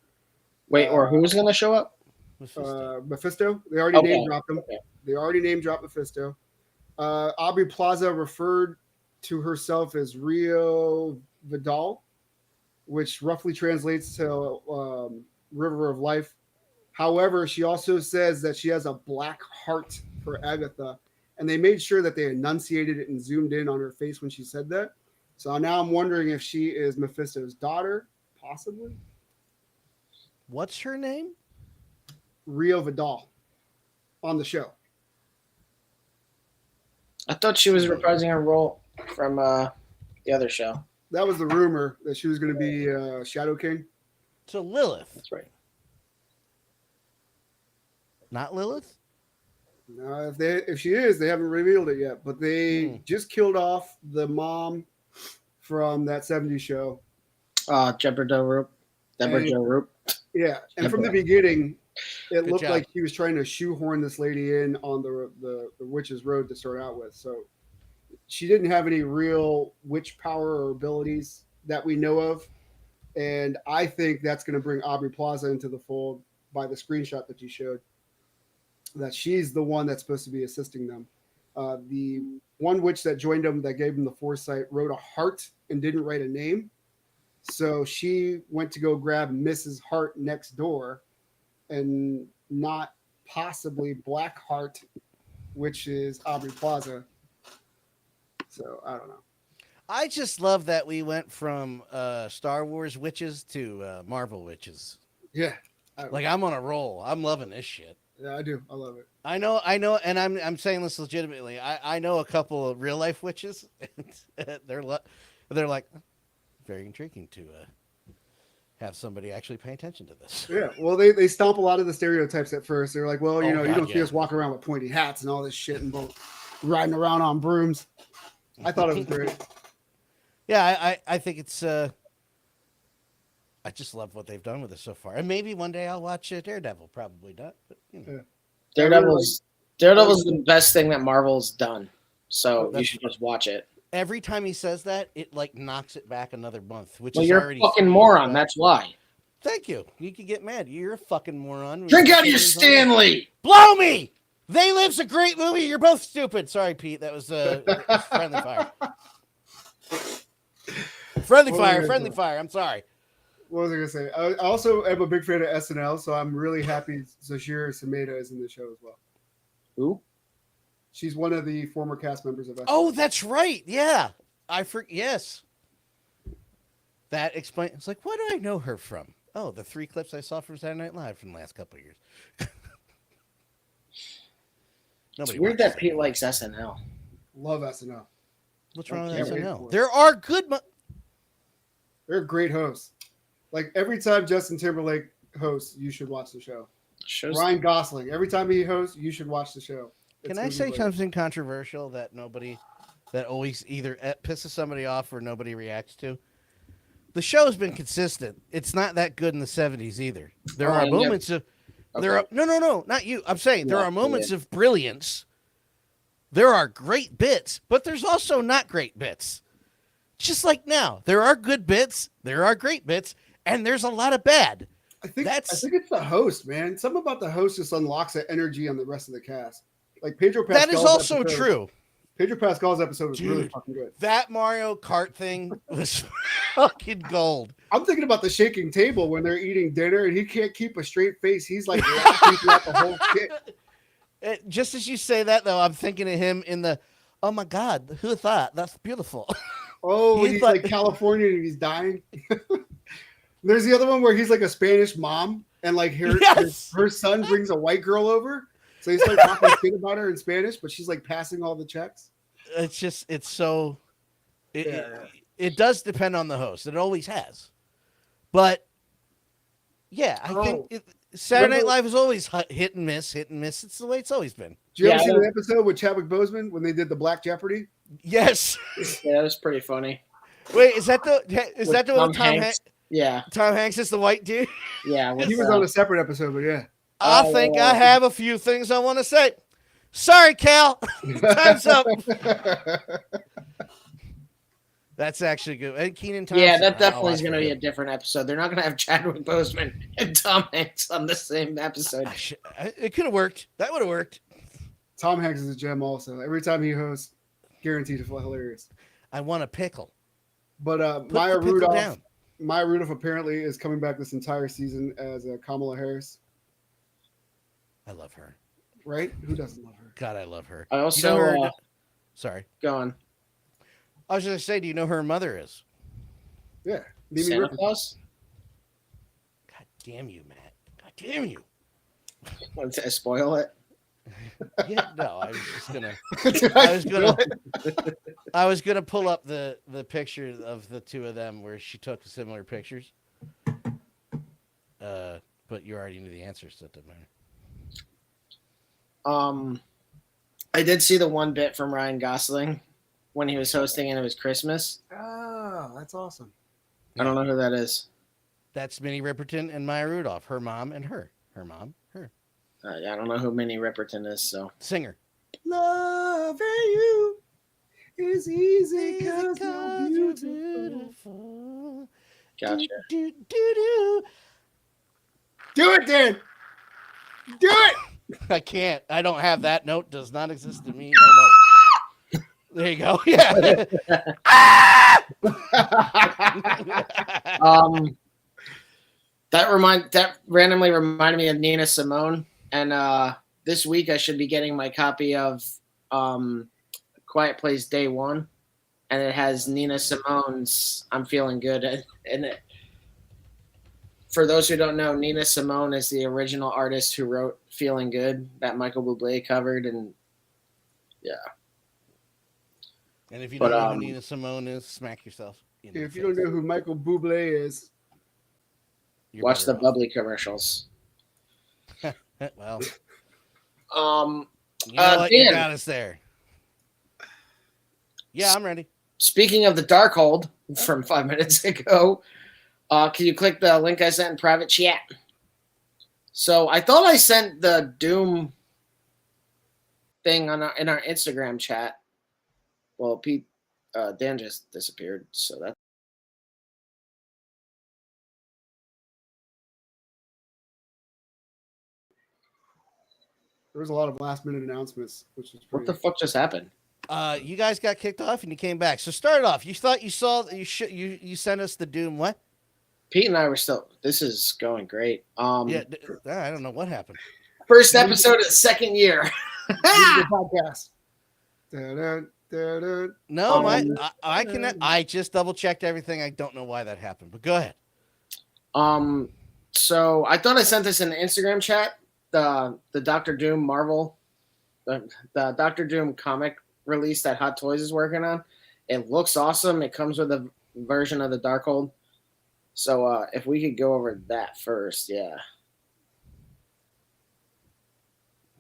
Wait, or who's going to show up? Mephisto. They already name dropped him. Okay. They already name dropped Mephisto. 𝗂𝗵𝗁𝗵𝘁 referred to herself as 𝗂𝗲𝗿𝗵𝗁, which roughly translates to River of Life. However, she also says that she has a black heart for Agatha, and they made sure that they enunciated it and zoomed in on her face when she said that. So now I'm wondering if she is Mephisto's daughter, possibly. What's her name? 𝗂𝗲𝗿𝗁 on the show. I thought she was reprising her role from the other show. That was the rumor, that she was going to be Shadow King. So Lilith. That's right. Not Lilith? No, if she is, they haven't revealed it yet. But they just killed off the mom from that 70s show. 𝗀𝗶𝗿. Yeah, and from the beginning, it looked like he was trying to shoehorn this lady in on the witch's road to start out with. So she didn't have any real witch power or abilities that we know of. And I think that's going to bring 𝗂𝗵𝗁𝗆 into the fold by the screenshot that you showed. That she's the one that's supposed to be assisting them. The one witch that joined them, that gave them the foresight, wrote a heart and didn't write a name. So she went to go grab Mrs. Hart next door, and not possibly Black Heart, which is 𝗂𝗵𝗁𝗆. So I don't know. I just love that we went from Star Wars witches to Marvel witches. Yeah. I'm on a roll. I'm loving this shit. Yeah, I do. I love it. I know, and I'm saying this legitimately. I know a couple of real life witches. They're like very intriguing to have somebody actually pay attention to this. Yeah, well, they stomp a lot of the stereotypes at first. They're like, well, you don't see us walk around with pointy hats and all this shit and riding around on brooms. I thought it was great. Yeah, I think it's. I just love what they've done with it so far, and maybe one day I'll watch Daredevil. Probably not, but you know. Yeah. Daredevil's the best thing that Marvel's done. So you should just watch it. Every time he says that, it like knocks it back another month. Which well, is you're already a fucking moron. That's why. Thank you. You can get mad. You're a fucking moron. Drink out of your Stanley. Blow me. They Live's a great movie. You're both stupid. Sorry, Pete. That was friendly fire. Friendly fire. I'm sorry. What was I going to say? I also am a big fan of SNL, so I'm really happy 𝗖cie 𝗽𝗆𝗆𝗵𝗁 is in the show as well. Who? She's one of the former cast members of SNL. Oh, that's right. Yeah. Yes. That explains. It's like, what do I know her from? Oh, the 3 clips I saw from Saturday Night Live from the last couple of years. It's weird that Pete likes SNL. Love SNL. What's wrong with SNL? There are good. They're great hosts. Like every time Justin Timberlake hosts, you should watch the show. Ryan Gosling, every time he hosts, you should watch the show. Can I say something controversial that always either pisses somebody off or nobody reacts to? The show's been consistent. It's not that good in the 70s either. There are moments of no, not you. I'm saying there are moments of brilliance. There are great bits, but there's also not great bits. Just like now, there are good bits, there are great bits, and there's a lot of bad. I think it's the host, man. Something about the host just unlocks that energy on the rest of the cast. Like Pedro Pascal's that is also true. Pedro Pascal's episode was really fucking good. That Mario Kart thing was fucking gold. I'm thinking about the shaking table when they're eating dinner and he can't keep a straight face. He's like laughing throughout the whole shit. Just as you say that, though, I'm thinking of him in the, oh my God, who thought? That's beautiful. Oh, he's like California and he's dying. There's the other one where he's like a Spanish mom, and like her son brings a white girl over, so he's like talking shit about her in Spanish, but she's like passing all the checks. It's so. It does depend on the host. It always has, but yeah, I think Saturday Night Live is always hit and miss, hit and miss. It's the way it's always been. Did you ever see the episode with 𝗵𝗵𝗏𝗵𝗵 when they did the Black Jeopardy? Yes. Yeah, that was pretty funny. Wait, is that the one with Tom Hanks? Yeah. Tom Hanks is the white dude? Yeah. He was on a separate episode, but yeah. I think I have a few things I want to say. Sorry, Cal. Time's up. That's actually good. And Kenan Thompson. Yeah, that definitely is going to be a different episode. They're not going to have Chadwick Boseman and Tom Hanks on the same episode. It could have worked. That would have worked. Tom Hanks is a gem also. Every time he hosts, guaranteed to feel hilarious. I want a pickle. But Maya Rudolph apparently is coming back this entire season as Kamala Harris. I love her. Right? Who doesn't love her? God, I love her. I also... sorry. Go on. I was going to say, do you know who her mother is? Yeah. Santa Claus? God damn you, Matt. God damn you. Want to spoil it? Yeah, no, I was just gonna. I was gonna pull up the picture of the two of them where she took similar pictures. But you already knew the answers, so it doesn't matter. I did see the one bit from Ryan Gosling when he was hosting and it was Christmas. Oh, that's awesome. I don't know who that is. That's Minnie Riperton and Maya Rudolph. Her mom and her. Her mom, her. I don't know who Minnie Riperton is, so. Singer. Loving you is easy because you're beautiful. Gotcha. Do it, Dan. Do it. I can't. I don't have that note. Does not exist to me. No. There you go. Yeah. That randomly reminded me of Nina Simone. And this week I should be getting my copy of Quiet Place Day One, and it has Nina Simone's "I'm Feeling Good" in it. For those who don't know, Nina Simone is the original artist who wrote "Feeling Good" that Michael Bublé covered, and yeah. And if you don't know who Nina Simone is, smack yourself. If you don't know who Michael Bublé is, watch the Bubbly commercials. Well, you know what? You got us there. Yeah, I'm ready. Speaking of the Darkhold from 5 minutes ago, can you click the link I sent in private chat? So I thought I sent the Doom thing in our Instagram chat. Well, Pete, Dan just disappeared, so that's. There was a lot of last minute announcements, which was What the fuck just happened? You guys got kicked off and you came back. So start off. You thought you saw you sent us the Doom what? Pete and I were still. This is going great. Yeah, I don't know what happened. First episode of the second year. podcast. No, I just double checked everything. I don't know why that happened, but go ahead. So I thought I sent this in the Instagram chat. The Doctor Doom Marvel, the Doctor Doom comic release that Hot Toys is working on. It looks awesome. It comes with a version of the Darkhold. So if we could go over that first, yeah.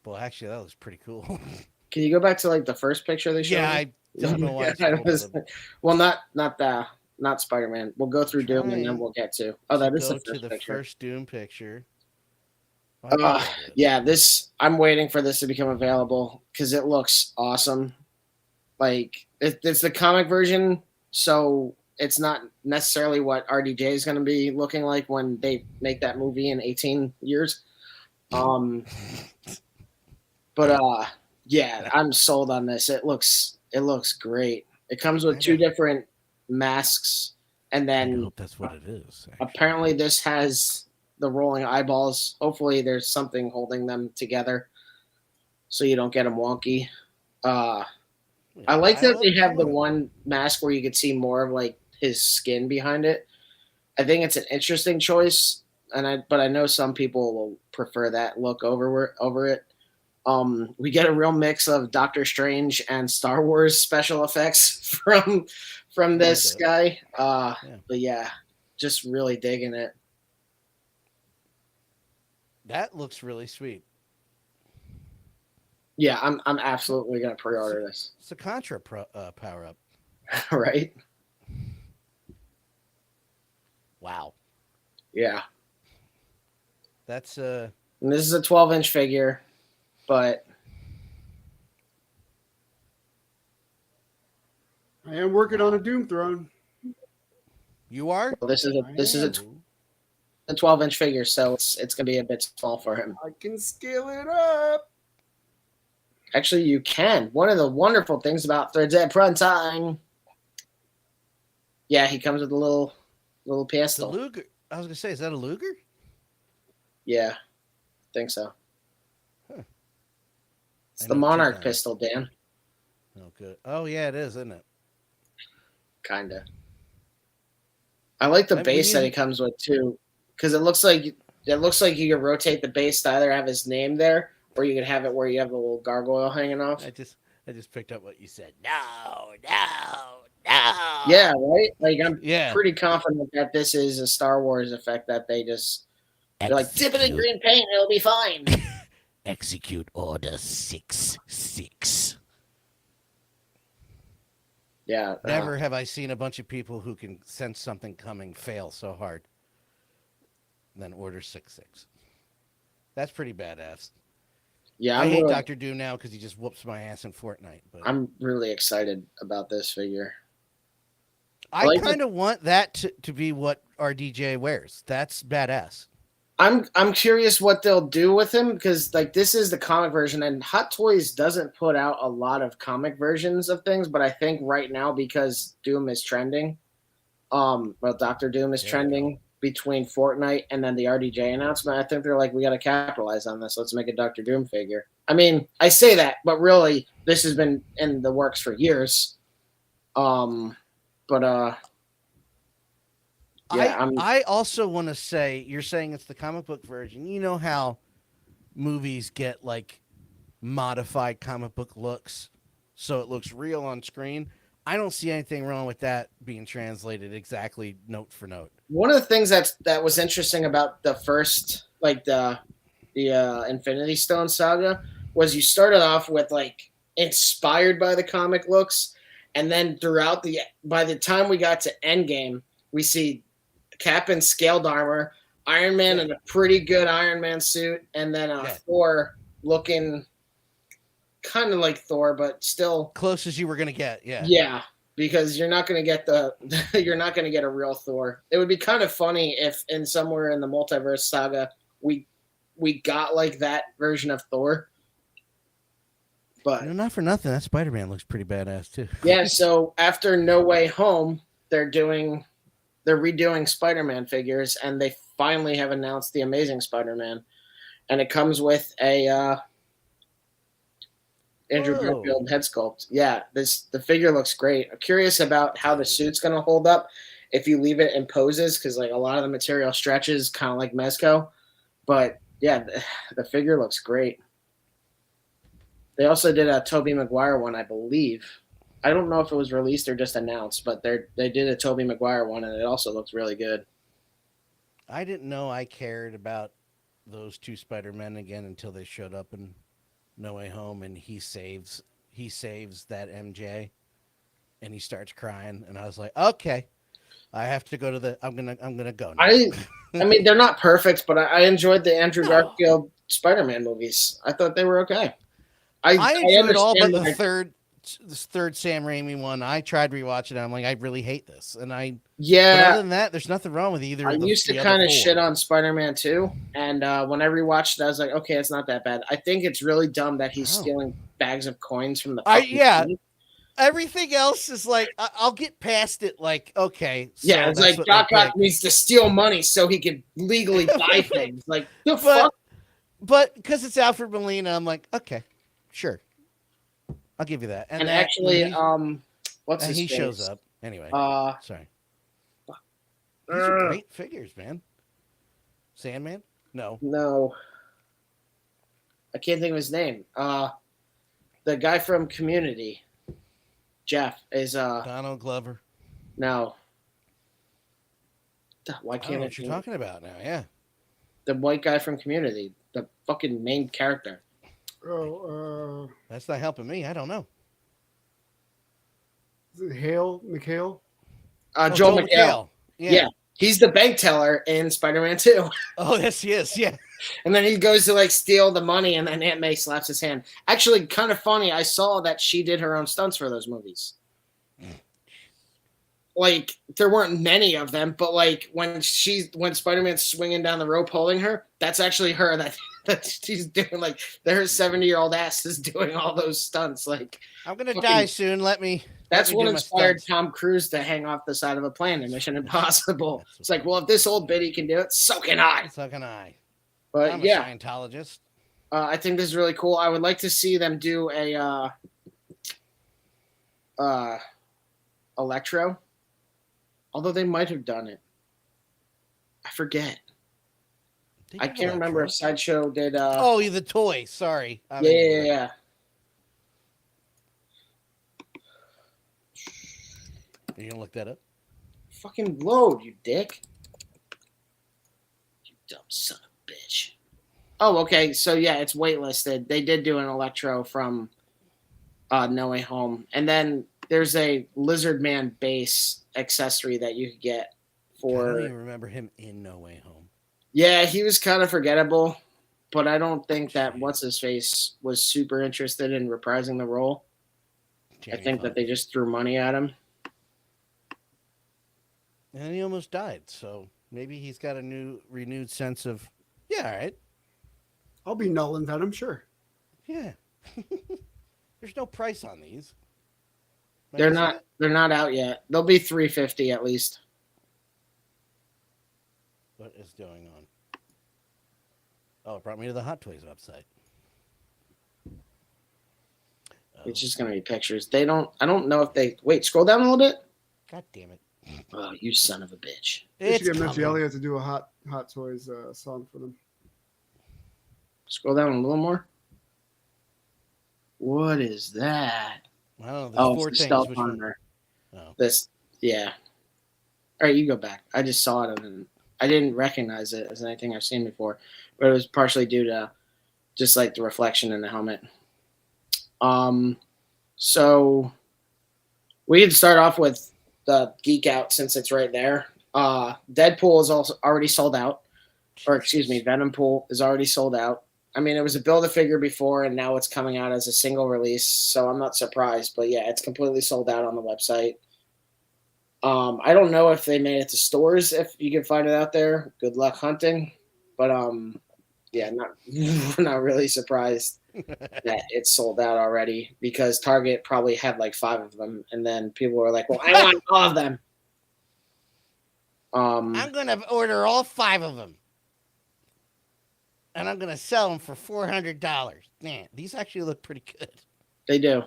Well, actually, that was pretty cool. Can you go back to like the first picture they showed? Yeah, I don't know why. Well, not Spider-Man. We'll go through Doom and then we'll get to. Oh, that is the first Doom picture. Yeah, I'm waiting for this to become available because it looks awesome. Like it's the comic version, so it's not necessarily what RDJ is going to be looking like when they make that movie in 18 years. But yeah, I'm sold on this. It looks great. It comes with two different masks, and then I hope that's what it is. Apparently, this has the rolling eyeballs. Hopefully there's something holding them together so you don't get them wonky. I like that they have the one mask where you could see more of like his skin behind it. I think it's an interesting choice, but I know some people will prefer that look over it. We get a real mix of Doctor Strange and Star Wars special effects from this guy. But yeah, just really digging it. That looks really sweet. Yeah, I'm absolutely gonna pre-order this. It's a Contra power up, right? Wow. Yeah. That's And this is a 12-inch figure, but I am working on a Doom Throne. You are? Well, this is a 12-inch figure, so it's gonna be a bit small for him. I can scale it up. Actually, you can. One of the wonderful things about Threads at Prime Time. Yeah, he comes with a little pistol. The Luger. I was gonna say, is that a Luger? Yeah, I think so. Huh. It's the Monarch pistol, Dan. Oh, good. Oh, yeah, it is, isn't it? Kinda. I like the base that he comes with too, because it looks like you can rotate the base to either have his name there, or you could have it where you have the little gargoyle hanging off. I just picked up what you said. No. Yeah, right. Like I'm pretty confident that this is a Star Wars effect that they're like dip it in green paint, it'll be fine. Execute Order 66. Yeah. Never have I seen a bunch of people who can sense something coming fail so hard than Order 66. That's pretty badass. Yeah, I hate Dr. Doom now because he just whoops my ass in Fortnite. But I'm really excited about this figure. I kind of want that to be what our DJ wears. That's badass. I'm curious what they'll do with him because like this is the comic version and Hot Toys doesn't put out a lot of comic versions of things, but I think right now because Doom is trending, Dr. Doom is trending between Fortnite and then the RDJ announcement. I think they're like, we got to capitalize on this. Let's make a Dr. Doom figure. I mean, I say that, but really this has been in the works for years. Yeah, I also want to say, you're saying it's the comic book version. You know how movies get like modified comic book looks so it looks real on screen? I don't see anything wrong with that being translated exactly note for note. One of the things that was interesting about the first, like the Infinity Stone saga, was you started off with like inspired by the comic looks, and then by the time we got to Endgame, we see Cap in scaled armor, Iron Man in a pretty good Iron Man suit, and then Thor looking kind of like Thor, but still close as you were gonna get. Yeah, because you're not gonna get you're not gonna get a real Thor. It would be kind of funny if in somewhere in the multiverse saga we got like that version of Thor. But not for nothing, that Spider-Man looks pretty badass too. Yeah, so after No Way Home, they're redoing Spider-Man figures, and they finally have announced the Amazing Spider-Man, and it comes with a Andrew Garfield head sculpt. Yeah, the figure looks great. I'm curious about how the suit's going to hold up if you leave it in poses, because like a lot of the material stretches kind of like Mezco. But yeah, the figure looks great. They also did a Tobey Maguire one, I believe. I don't know if it was released or just announced, but they did a Tobey Maguire one, and it also looks really good. I didn't know I cared about those two Spider-Men again until they showed up in No Way Home, and he saves that MJ, and he starts crying, and I was like, okay, I have to go to I'm gonna go now. I mean, they're not perfect, but I enjoyed the Andrew Garfield Spider-Man movies. I thought they were okay. I enjoyed it all, but the third Sam Raimi one, I tried rewatching it. I'm like, I really hate this, and but other than that, there's nothing wrong with either. I used to kind of shit on Spider-Man 2, and when I rewatched it, I was like, okay, it's not that bad. I think it's really dumb that he's stealing bags of coins from the. Everything else is like, I'll get past it. Like, okay, so it's like Doc Ock needs to steal money so he can legally buy things. Like the fuck. But because it's Alfred Molina, I'm like, okay, sure. I'll give you that. And actually, what's his he face? shows up anyway. Sorry. These are great figures, man. Sandman? No. No. I can't think of his name. The guy from Community, Jeff, is Donald Glover. No. Why I don't can't know what you're talking about now? Yeah. The white guy from Community, the fucking main character. Oh, That's not helping me. I don't know. is it 𝗂𝗲𝗵𝗁? Joel McHale. Yeah. He's the bank teller in Spider-Man 2. Oh, yes, he is. Yeah. And then he goes to like steal the money, and then Aunt May slaps his hand. Actually, kind of funny. I saw that she did her own stunts for those movies. Like there weren't many of them, but like when Spider-Man's swinging down the rope holding her, that's actually her. That she's doing like their 70-year-old ass is doing all those stunts. Like I'm gonna die soon. Let me. That's what do my inspired stunts. Tom Cruise to hang off the side of a plane in Mission Impossible. It's like, well, if this old biddy can do it, so can I. So can I. But I'm a yeah, Scientologist. I think this is really cool. I would like to see them do a Electro, although they might have done it. I forget. I can't remember if Sideshow did. Oh, you the toy. Sorry. Yeah. Are you gonna look that up? Fucking load, you dick. You dumb son of a bitch. Oh, okay. So yeah, it's waitlisted. They did do an Electro from No Way Home, and then there's a Lizard Man base accessory that you could get for. I don't even remember him in No Way Home. Yeah, he was kind of forgettable, but I don't think that what's-his-face was super interested in reprising the role. I think that they just threw money at him. And he almost died, so maybe he's got a renewed sense of, yeah, all right. I'll be null and venom, sure. Yeah. There's no price on these. They're not out yet. They'll be $350 at least. What is going on? Oh, it brought me to the Hot Toys website. It's just gonna be pictures. I don't know if they wait, scroll down a little bit. God damn it. Oh, you son of a bitch. We should get Missy Elliott to do a Hot Toys song for them. Scroll down a little more. What is that? I don't know. There's four it's things. stealth Which armor. one? Oh. This, yeah. All right, you go back. I just saw it and I didn't recognize it as anything I've seen before, but it was partially due to just like the reflection in the helmet. So we can start off with the Geek Out since it's right there. Deadpool is also already sold out, or excuse me, Venom Pool is already sold out. I mean, it was a Build-A-Figure before, and now it's coming out as a single release, so I'm not surprised. But yeah, it's completely sold out on the website. I don't know if they made it to stores, if you can find it out there. Good luck hunting. But yeah, not really surprised that it's sold out already, because Target probably had like 5 of them, and then people were like, well, I want all of them. I'm going to order all 5 of them. And I'm going to sell them for $400. Man, these actually look pretty good. They do.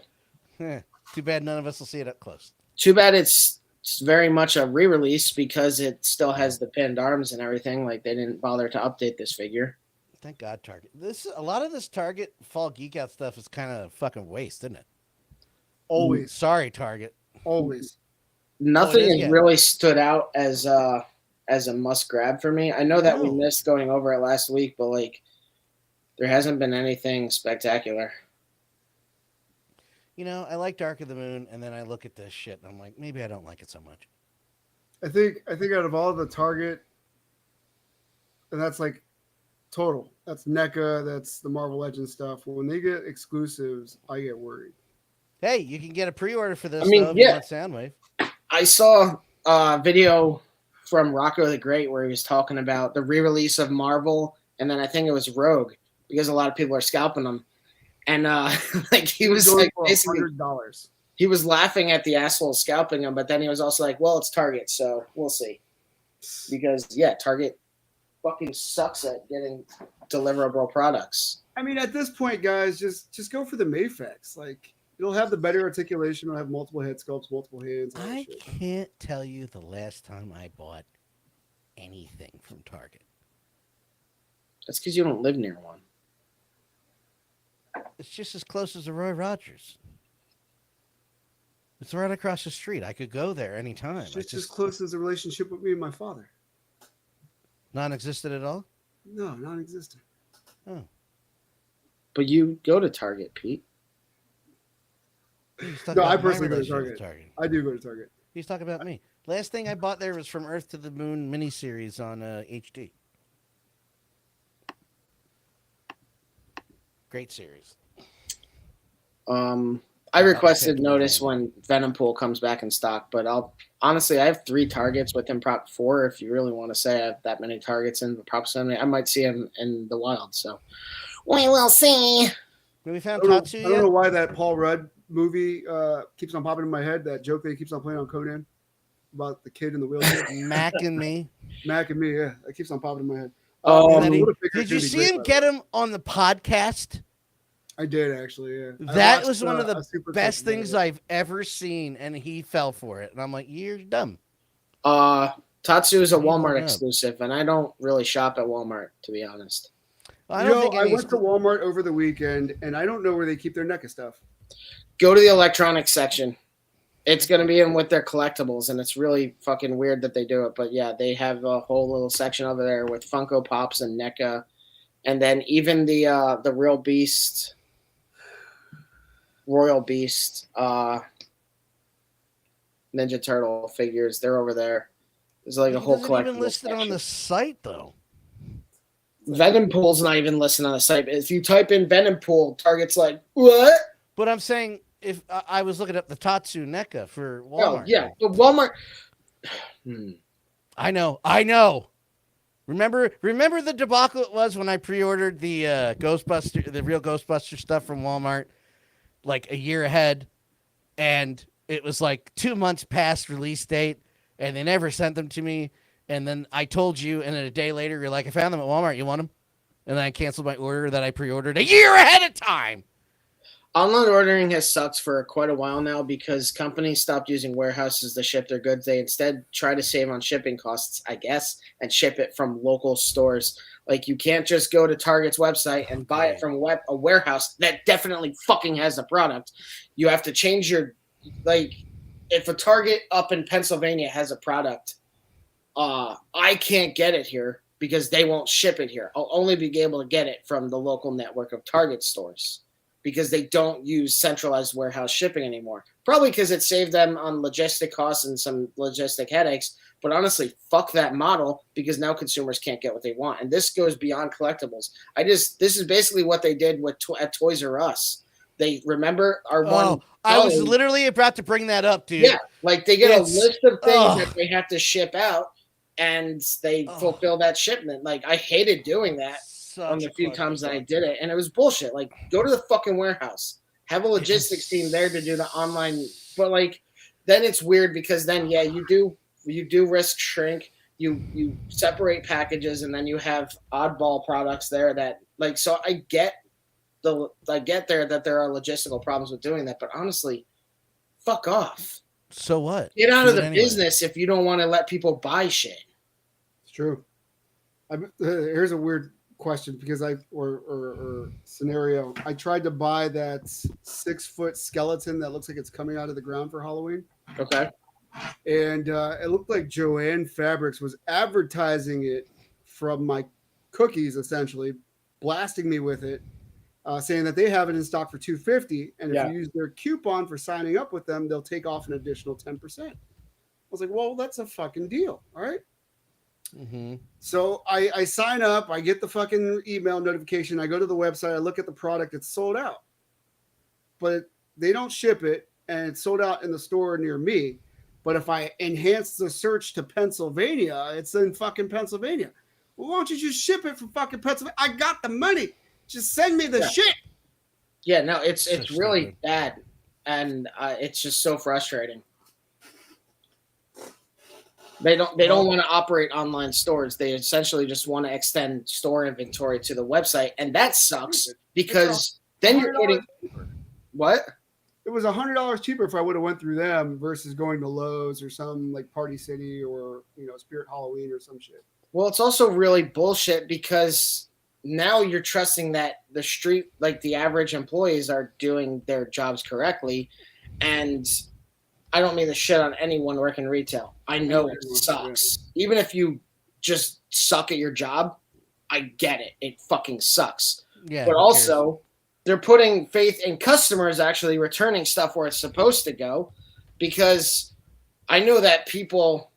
Too bad none of us will see it up close. Too bad it's very much a re-release, because it still has the pinned arms and everything. Like, they didn't bother to update this figure. Thank God, Target. A lot of this Target Fall Geek Out stuff is kind of fucking waste, isn't it? Always. Sorry, Target. Always. Nothing has really stood out as a must grab for me. I know that we missed going over it last week, but like, there hasn't been anything spectacular. You know, I like Dark of the Moon, and then I look at this shit, and I'm like, maybe I don't like it so much. I think out of all the Target, and that's like total. That's NECA, that's the Marvel Legends stuff. When they get exclusives, I get worried. Hey, you can get a pre-order for this. I mean, if you want Soundwave. I saw a video from Rocco the Great where he was talking about the re-release of Marvel, and then I think it was Rogue, because a lot of people are scalping them. And like he was like basically $100. He was laughing at the assholes scalping them, but then he was also like, well, it's Target, so we'll see. Because yeah, Target fucking sucks at getting deliverable products. I mean, at this point, guys, just go for the mafex. Like, it'll have the better articulation. It'll have multiple head sculpts, multiple hands. I can't tell you the last time I bought anything from Target. That's because you don't live near one. It's just as close as the Roy Rogers. It's right across the street. I could go there anytime. It's just as close as the relationship with me and my father. Non-existent at all? No, non-existent. Oh. But you go to Target, Pete. No, I personally go to Target. I do go to Target. He's talking about me. Last thing I bought there was From Earth to the Moon miniseries on HD. Great series. I requested notice when Venom Pool comes back in stock, but honestly, I have 3 targets within Prop 4. If you really want to say I have that many targets in the Prop 7, I might see him in the wild. So we will see. We found Tatsu yet? I don't know why that Paul Rudd movie keeps on popping in my head. That joke that he keeps on playing on Conan about the kid in the wheelchair. Mac and me. Mac and me, yeah. That keeps on popping in my head. Did you see him get him on the podcast? I did, actually, yeah. That was one of the best things I've ever seen, and he fell for it. And I'm like, you're dumb. Tatsu is a Walmart exclusive, and I don't really shop at Walmart, to be honest. I went to Walmart over the weekend, and I don't know where they keep their NECA stuff. Go to the electronics section. It's going to be in with their collectibles, and it's really fucking weird that they do it. But, yeah, they have a whole little section over there with Funko Pops and NECA. And then even the Real Beast... Royal Beast, Ninja Turtle figures. They're over there. There's like a whole collection. Even listed on the site though. Venom Pool's not even listed on the site. If you type in Venom Pool, Target's like, what? But I'm saying if I was looking up the Tatsu NECA for Walmart. Oh, yeah, but Walmart. I know. Remember the debacle it was when I pre-ordered the the real Ghostbuster stuff from Walmart. Like a year ahead, and it was like 2 months past release date, and they never sent them to me. And then I told you, and then a day later, you're like, I found them at Walmart. You want them? And then I canceled my order that I pre-ordered a year ahead of time. Online ordering has sucked for quite a while now because companies stopped using warehouses to ship their goods. They instead try to save on shipping costs, I guess, and ship it from local stores. Like, you can't just go to Target's website and buy it from a warehouse that definitely fucking has the product. You have to change your, like, if a Target up in Pennsylvania has a product, I can't get it here because they won't ship it here. I'll only be able to get it from the local network of Target stores because they don't use centralized warehouse shipping anymore. Probably because it saved them on logistic costs and some logistic headaches. But honestly, fuck that model because now consumers can't get what they want. And this goes beyond collectibles. This is basically what they did with at Toys R Us. They remember our one. I was literally about to bring that up, dude. Yeah, like they get a list of things that they have to ship out, and they fulfill that shipment. Like I hated doing that on the few times that I did it, and it was bullshit. Like go to the fucking warehouse, have a logistics team there to do the online. But like then it's weird because then you do risk shrink. You separate packages, and then you have oddball products there that like. So I get there that there are logistical problems with doing that, but honestly, fuck off. So what? Get out of the business if you don't want to let people buy shit. It's true. Here's a weird question because or scenario. I tried to buy that 6-foot skeleton that looks like it's coming out of the ground for Halloween. Okay. And it looked like Joanne Fabrics was advertising it from my cookies, essentially, blasting me with it, saying that they have it in stock for $250, and if you use their coupon for signing up with them, they'll take off an additional 10%. I was like, well, that's a fucking deal, all right? Mm-hmm. So I sign up, I get the fucking email notification, I go to the website, I look at the product, it's sold out. But they don't ship it, and it's sold out in the store near me. But if I enhance the search to Pennsylvania, it's in fucking Pennsylvania. Well, why don't you just ship it from fucking Pennsylvania? I got the money. Just send me the shit. Yeah, no, it's really bad, and it's just so frustrating. They don't want to operate online stores. They essentially just want to extend store inventory to the website, and that sucks because then you're getting what? it was $100 cheaper if I would have went through them versus going to Lowe's or some like Party City or Spirit Halloween or some shit. Well, it's also really bullshit because now you're trusting that the street, like the average employees, are doing their jobs correctly, and I don't mean to shit on anyone working retail. I know it sucks. Even if you just suck at your job, I get it. It fucking sucks. Yeah. But also, they're putting faith in customers actually returning stuff where it's supposed to go, because I know that people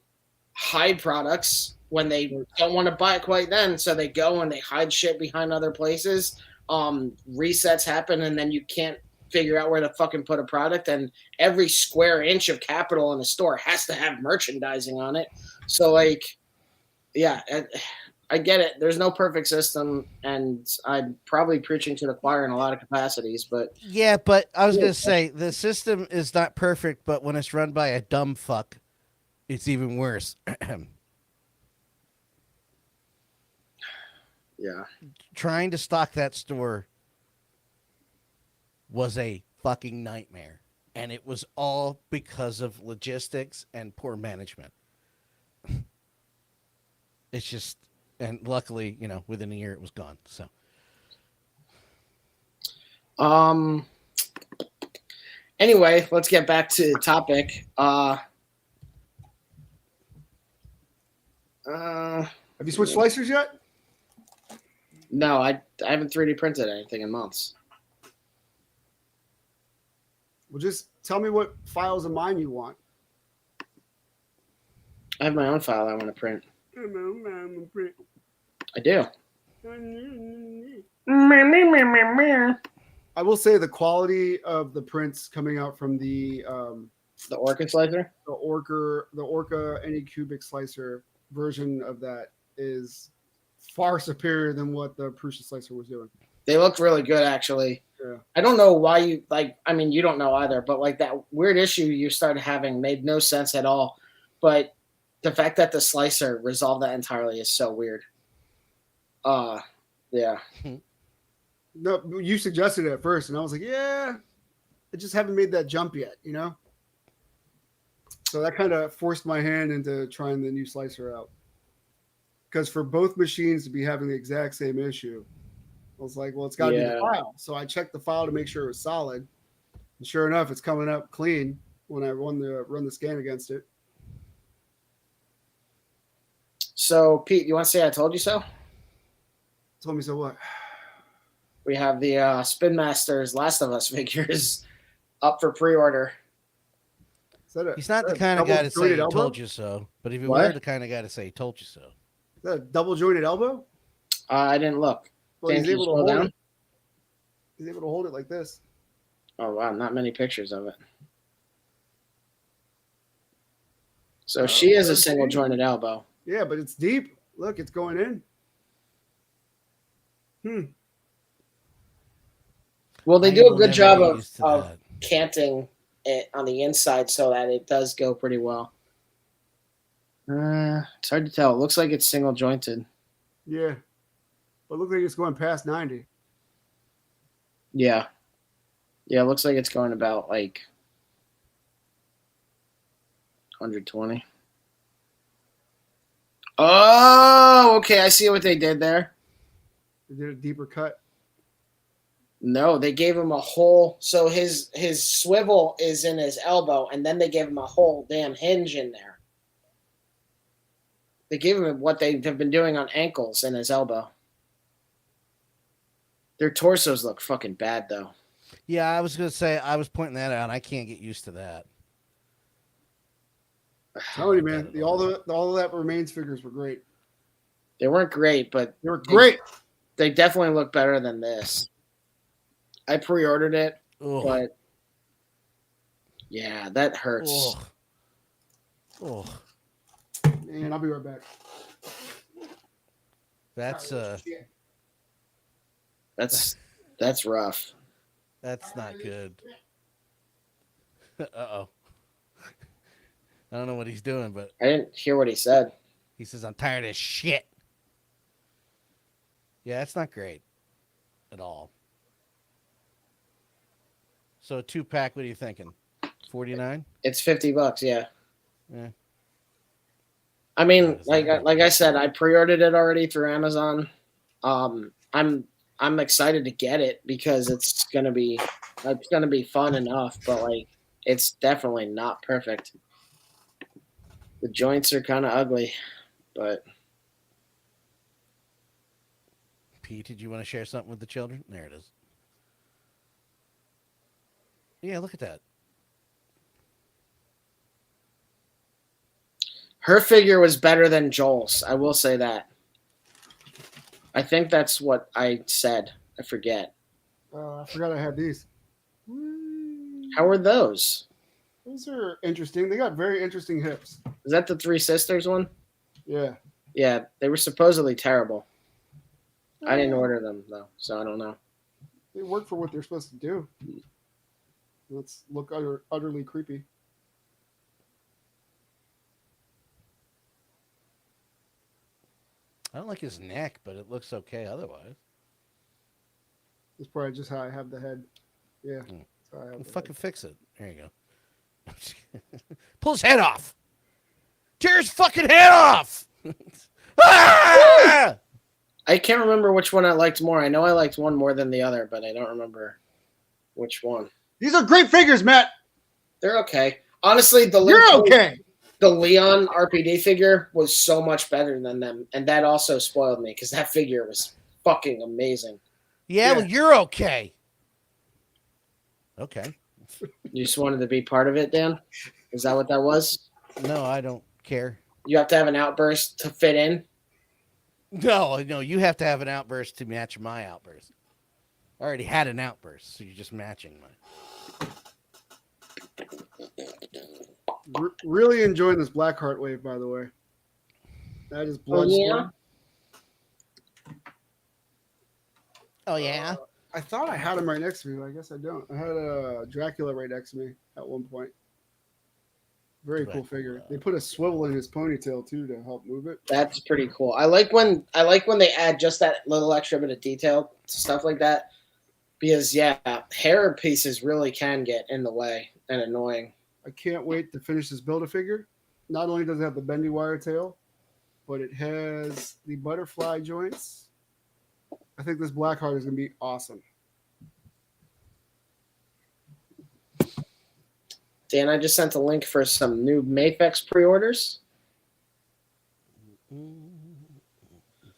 hide products when they don't want to buy it quite then, so they go and they hide shit behind other places. Resets happen, and then you can't figure out where to fucking put a product, and every square inch of capital in the store has to have merchandising on it. So, like, yeah, I get it. There's no perfect system, and I'm probably preaching to the choir in a lot of capacities, but... Yeah, but I was going to say, the system is not perfect, but when it's run by a dumb fuck, it's even worse. Yeah. Trying to stock that store was a fucking nightmare, and it was all because of logistics and poor management. It's just, and luckily, within a year it was gone. So, anyway, let's get back to the topic. Have you switched slicers yet? No, I haven't 3D printed anything in months. Well, just tell me what files of mine you want. I have my own file I want to print. I do. I will say the quality of the prints coming out from the Orca slicer? the Orca any cubic slicer version of that is far superior than what the Prusa slicer was doing. They look really good, actually. Yeah. I don't know why you you don't know either, but like that weird issue you started having made no sense at all. But the fact that the slicer resolved that entirely is so weird. Yeah. No, you suggested it at first, and I was like, yeah, I just haven't made that jump yet, So that kind of forced my hand into trying the new slicer out. Because for both machines to be having the exact same issue, I was like, well, it's got to be the file. So I checked the file to make sure it was solid. And sure enough, it's coming up clean when I run the scan against it. So, Pete, you want to say I told you so? Told me so what? We have the Spin Masters Last of Us figures up for pre-order. He's not the kind of guy to say he told you so, but if he were the kind of guy to say he told you so. Is that a double jointed elbow? I didn't look. Well, he's able to hold it. He's able to hold it like this. Oh, wow. Not many pictures of it. So she has a single jointed elbow. Yeah, but it's deep. Look, it's going in. Well, they do a good job of canting it on the inside so that it does go pretty well. It's hard to tell. It looks like it's single jointed. Yeah. But it looks like it's going past 90. Yeah. Yeah, it looks like it's going about like 120. Oh, okay. I see what they did there. They did a deeper cut. No, they gave him a hole. So his swivel is in his elbow, and then they gave him a whole damn hinge in there. They gave him what they have been doing on ankles in his elbow. Their torsos look fucking bad, though. Yeah, I was going to say, I was pointing that out. I can't get used to that. Tell you, man, all of that Remains figures were great. They weren't great, but they were great. They definitely look better than this. I pre-ordered it, but yeah, that hurts. Oh, man, I'll be right back. That's rough. That's not good. Uh-oh. I don't know what he's doing, but I didn't hear what he said. He says, I'm tired of shit. Yeah, that's not great at all. So a 2-pack, what are you thinking? 49? It's $50. Yeah. Yeah. I mean, like I said, I pre-ordered it already through Amazon. I'm excited to get it because it's gonna be fun enough, but like it's definitely not perfect. The joints are kind of ugly, but Pete, did you want to share something with the children? There it is. Yeah, look at that. her figure was better than Joel's. I will say that. I think that's what I said. I forget. I forgot I had these. How are those? Those are interesting. They got very interesting hips. Is that the Three Sisters one? Yeah. Yeah, they were supposedly terrible. I didn't order them though, so I don't know. They work for what they're supposed to do. Let's look utterly creepy. I don't like his neck, but it looks okay otherwise. That's probably just how I have the head. Yeah. That's how I have the Fucking head. fix it. There you go. Pull his head off. Tear his fucking head off. Ah! I can't remember which one I liked more. I know I liked one more than the other, but I don't remember which one. These are great figures, Matt. They're okay. Honestly, You're okay. The Leon RPD figure was so much better than them, and that also spoiled me because that figure was fucking amazing. Yeah, well, you're okay. Okay. You just wanted to be part of it, Dan? Is that what that was? No, I don't care. You have to have an outburst to fit in? No, you have to have an outburst to match my outburst. I already had an outburst, so you're just matching mine. Really enjoying this Blackheart wave, by the way. That is blood. Oh, yeah? I thought I had him right next to me, but I guess I don't. I had a Dracula right next to me at one point. Very cool figure. They put a swivel in his ponytail too to help move it. That's pretty cool. I like when they add just that little extra bit of detail to stuff like that. Because hair pieces really can get in the way and annoying. I can't wait to finish this Build-A-Figure. Not only does it have the bendy wire tail, but it has the butterfly joints. I think this Blackheart is going to be awesome. Dan, I just sent a link for some new mafex pre-orders.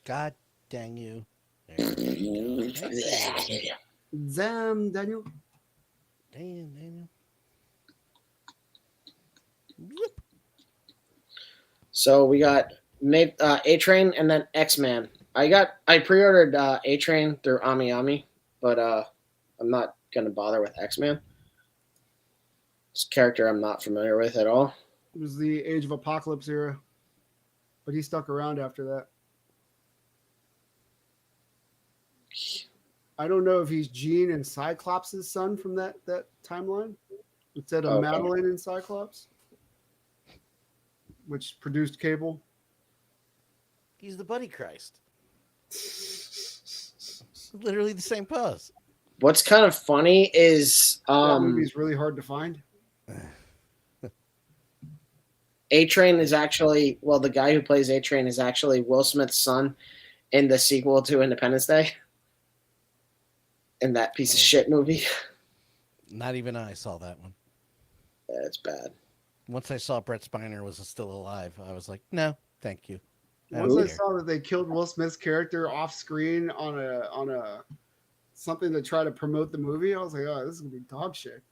God dang you. Damn, Daniel. Damn, Daniel. So we got A-Train and then X-Man. I pre-ordered A-Train through Ami, but I'm not going to bother with X-Man. It's a character I'm not familiar with at all. It was the Age of Apocalypse era, but he stuck around after that. I don't know if he's Jean and Cyclops' son from that timeline. Instead of Madeline and Cyclops, which produced Cable. He's the Buddy Christ. Literally the same pose. What's kind of funny is that movie's really hard to find. A-Train is actually, the guy who plays A-Train is actually Will Smith's son in the sequel to Independence Day. In that piece of shit movie. Not even I saw that one. Yeah, it's bad. Once I saw Brett Spiner was still alive, I was like, no, thank you. Once I saw that they killed Will Smith's character off screen on a something to try to promote the movie, I was like, oh, this is gonna be dog shit.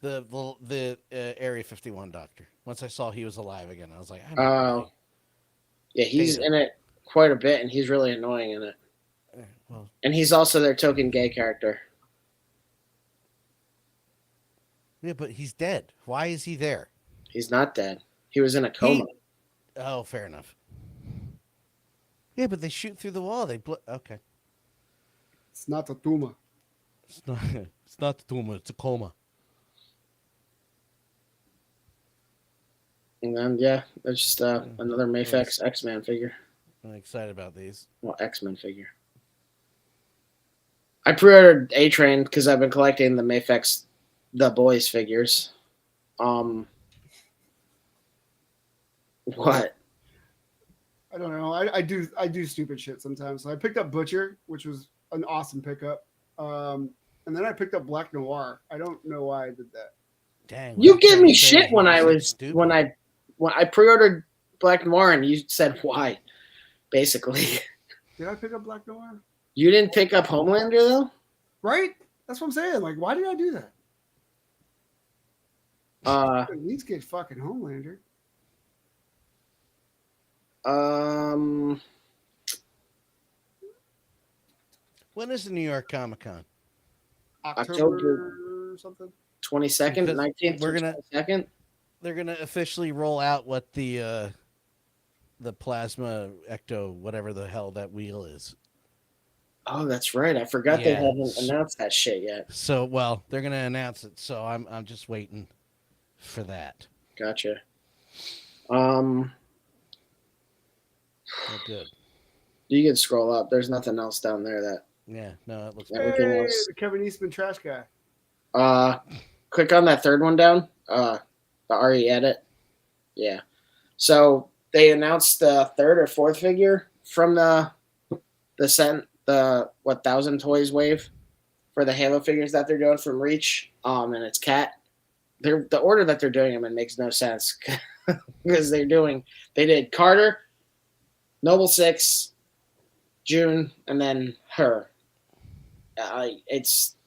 The Area 51 doctor. Once I saw he was alive again, I was like, oh, yeah, he's in it quite a bit, and he's really annoying in it. Well, and he's also their token gay character. Yeah, but he's dead. Why is he there? He's not dead. He was in a coma. Oh, fair enough. Yeah, but they shoot through the wall. Okay. It's not a tumor. It's not a tumor. It's a coma. And then, there's just another Mafex X-Man figure. I'm excited about these. Well, X-Men figure. I pre-ordered A-Train because I've been collecting the mafex 𝗲𝗏𝗵𝗁 figures. What? I don't know. I do stupid shit sometimes. So I picked up Butcher, which was an awesome pickup. And then I picked up Black Noir. I don't know why I did that. Dang. You gave me shit when I pre-ordered Black Noir and you said why, basically. Did I pick up Black Noir? You didn't pick up Homelander though? Right? That's what I'm saying. Like, why did I do that? At least get fucking Homelander. When is the New York Comic Con? October something. 22nd, 19th. We're gonna 22nd. They're gonna officially roll out what the plasma ecto whatever the hell that wheel is. Oh, that's right. I forgot they haven't announced that shit yet. So, well, they're gonna announce it. So I'm just waiting for that. Gotcha. Oh, good. You can scroll up. There's nothing else down there that. Yeah, no, it looks. Everything else. The Kevin Eastman trash guy. Click on that third one down. The RE edit. Yeah. So they announced the third or fourth figure from the 1,000 toys wave for the Halo figures that they're doing from Reach. And it's Cat. The order that they're doing them in makes no sense because they did Carter, Noble 6, June, and then her.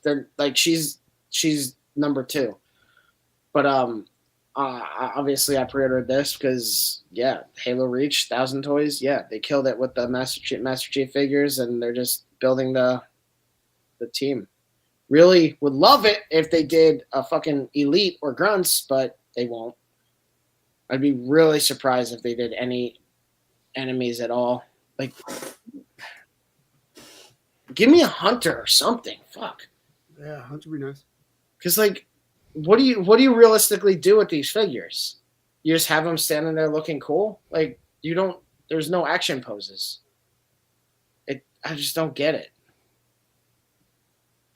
They're like she's number 2, but obviously I pre-ordered this because Halo Reach 1,000 toys, they killed it with the Master Chief figures, and they're just building the team. Really would love it if they did a fucking Elite or Grunts, but they won't. I'd be really surprised if they did any enemies at all. Like, give me a Hunter or something. Fuck. Yeah, Hunter would be nice. Because, like, what do you realistically do with these figures? You just have them standing there looking cool? Like, there's no action poses. I just don't get it.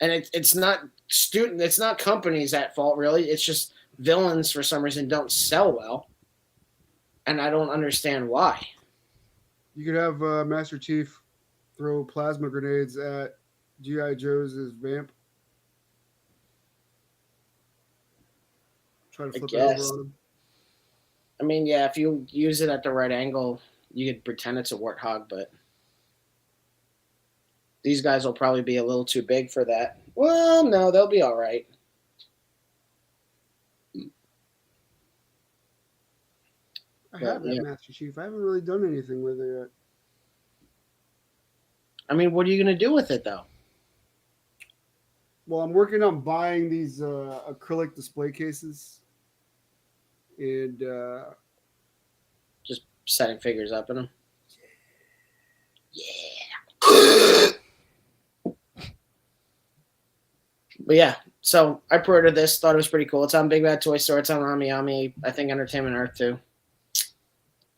And it's not companies at fault, really. It's just villains, for some reason, don't sell well. And I don't understand why. You could have Master Chief throw plasma grenades at G.I. Joe's Vamp. Try to flip it over on him. I mean, yeah, if you use it at the right angle, you could pretend it's a warthog, but these guys will probably be a little too big for that. Well, no, they'll be all right. I have that Master Chief. I haven't really done anything with it yet. I mean, what are you going to do with it, though? Well, I'm working on buying these acrylic display cases. And just setting figures up in them. Yeah. But yeah, so I pre-ordered this. Thought it was pretty cool. It's on Big Bad Toy Store. It's on Ami. I think Entertainment Earth too.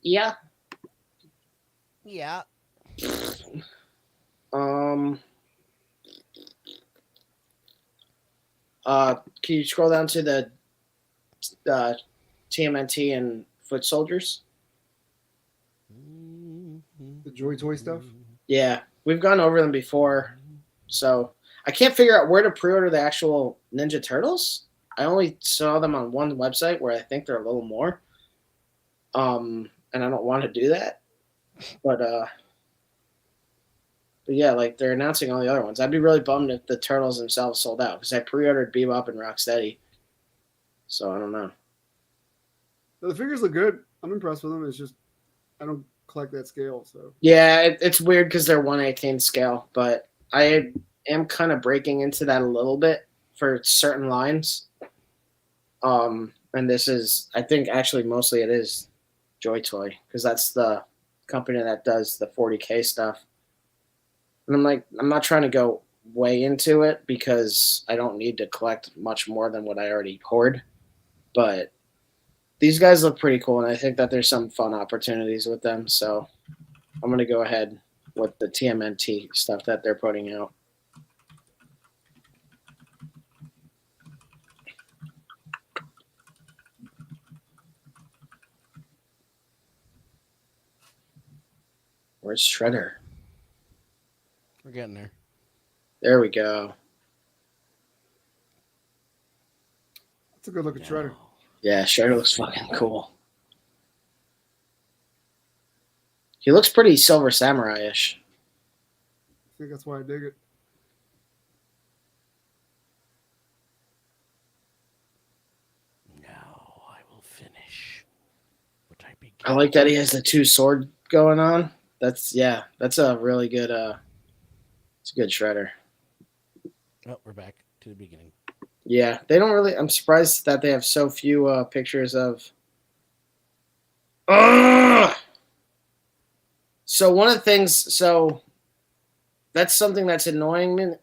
Yeah. Yeah. Can you scroll down to the TMNT and Foot Soldiers? The Joy Toy stuff? Yeah, we've gone over them before, so I can't figure out where to pre-order the actual Ninja Turtles. I only saw them on one website where I think they're a little more, and I don't want to do that. But yeah, like they're announcing all the other ones. I'd be really bummed if the Turtles themselves sold out because I pre-ordered Bebop and Rocksteady. So I don't know. The figures look good. I'm impressed with them. It's just I don't collect that scale, so yeah, it's weird because they're 1/18 scale, but I am kind of breaking into that a little bit for certain lines. And this is, I think, actually mostly it is Joy Toy because that's the company that does the 40K stuff. And I'm like, I'm not trying to go way into it because I don't need to collect much more than what I already hoard. But these guys look pretty cool, and I think that there's some fun opportunities with them. So I'm going to go ahead with the TMNT stuff that they're putting out. Where's Shredder? We're getting there. There we go. That's a good looking Shredder. Yeah, Shredder looks fucking cool. He looks pretty Silver Samurai-ish. I think that's why I dig it. Now I will finish what I began. I like that he has the two sword going on. That's a really good it's a good Shredder. Oh, we're back to the beginning. Yeah, they don't really. I'm surprised that they have so few pictures of. So one of the things, that's something that's annoying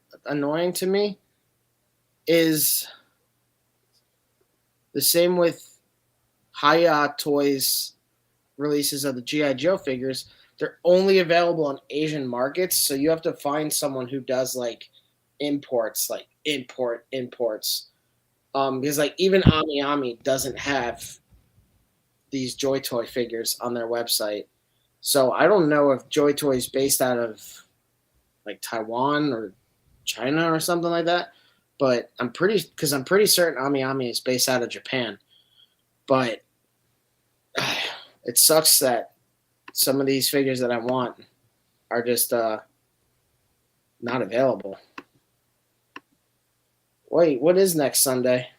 to me, is the same with Hi-Ya Toys releases of the G.I. Joe figures. They're only available in Asian markets, so you have to find someone who does like imports, like imports. Because like even 𝗵𝗵𝗵𝗵 doesn't have these Joy Toy figures on their website. So I don't know if Joy Toy is based out of like Taiwan or China or something like that. But I'm pretty certain 𝗵𝗵𝗵𝗵 is based out of Japan. But it sucks that some of these figures that I want are just not available. Wait, what is next Sunday?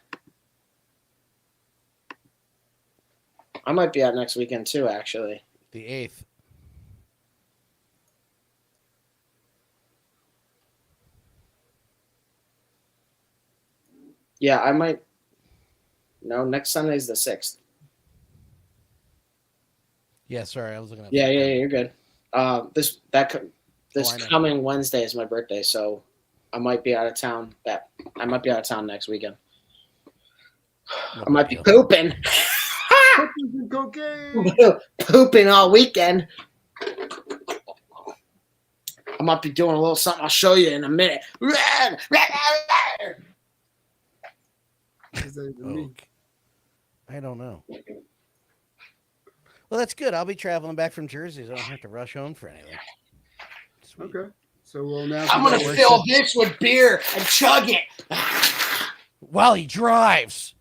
I might be out next weekend too, actually. The 8th. Yeah, I might. No, next Sunday is the 6th. Yeah, sorry, I was looking at. Yeah, you're good. This know. coming Wednesday is my birthday, so I might be out of town. I might be out of town next weekend. No I might be big pooping. Pooping all weekend. I might be doing a little something. I'll show you in a minute. I don't know. Well, that's good. I'll be traveling back from Jersey, so I don't have to rush home for anything. Sweet. Okay. So we'll now. I'm going to fill this with beer and chug it. While he drives.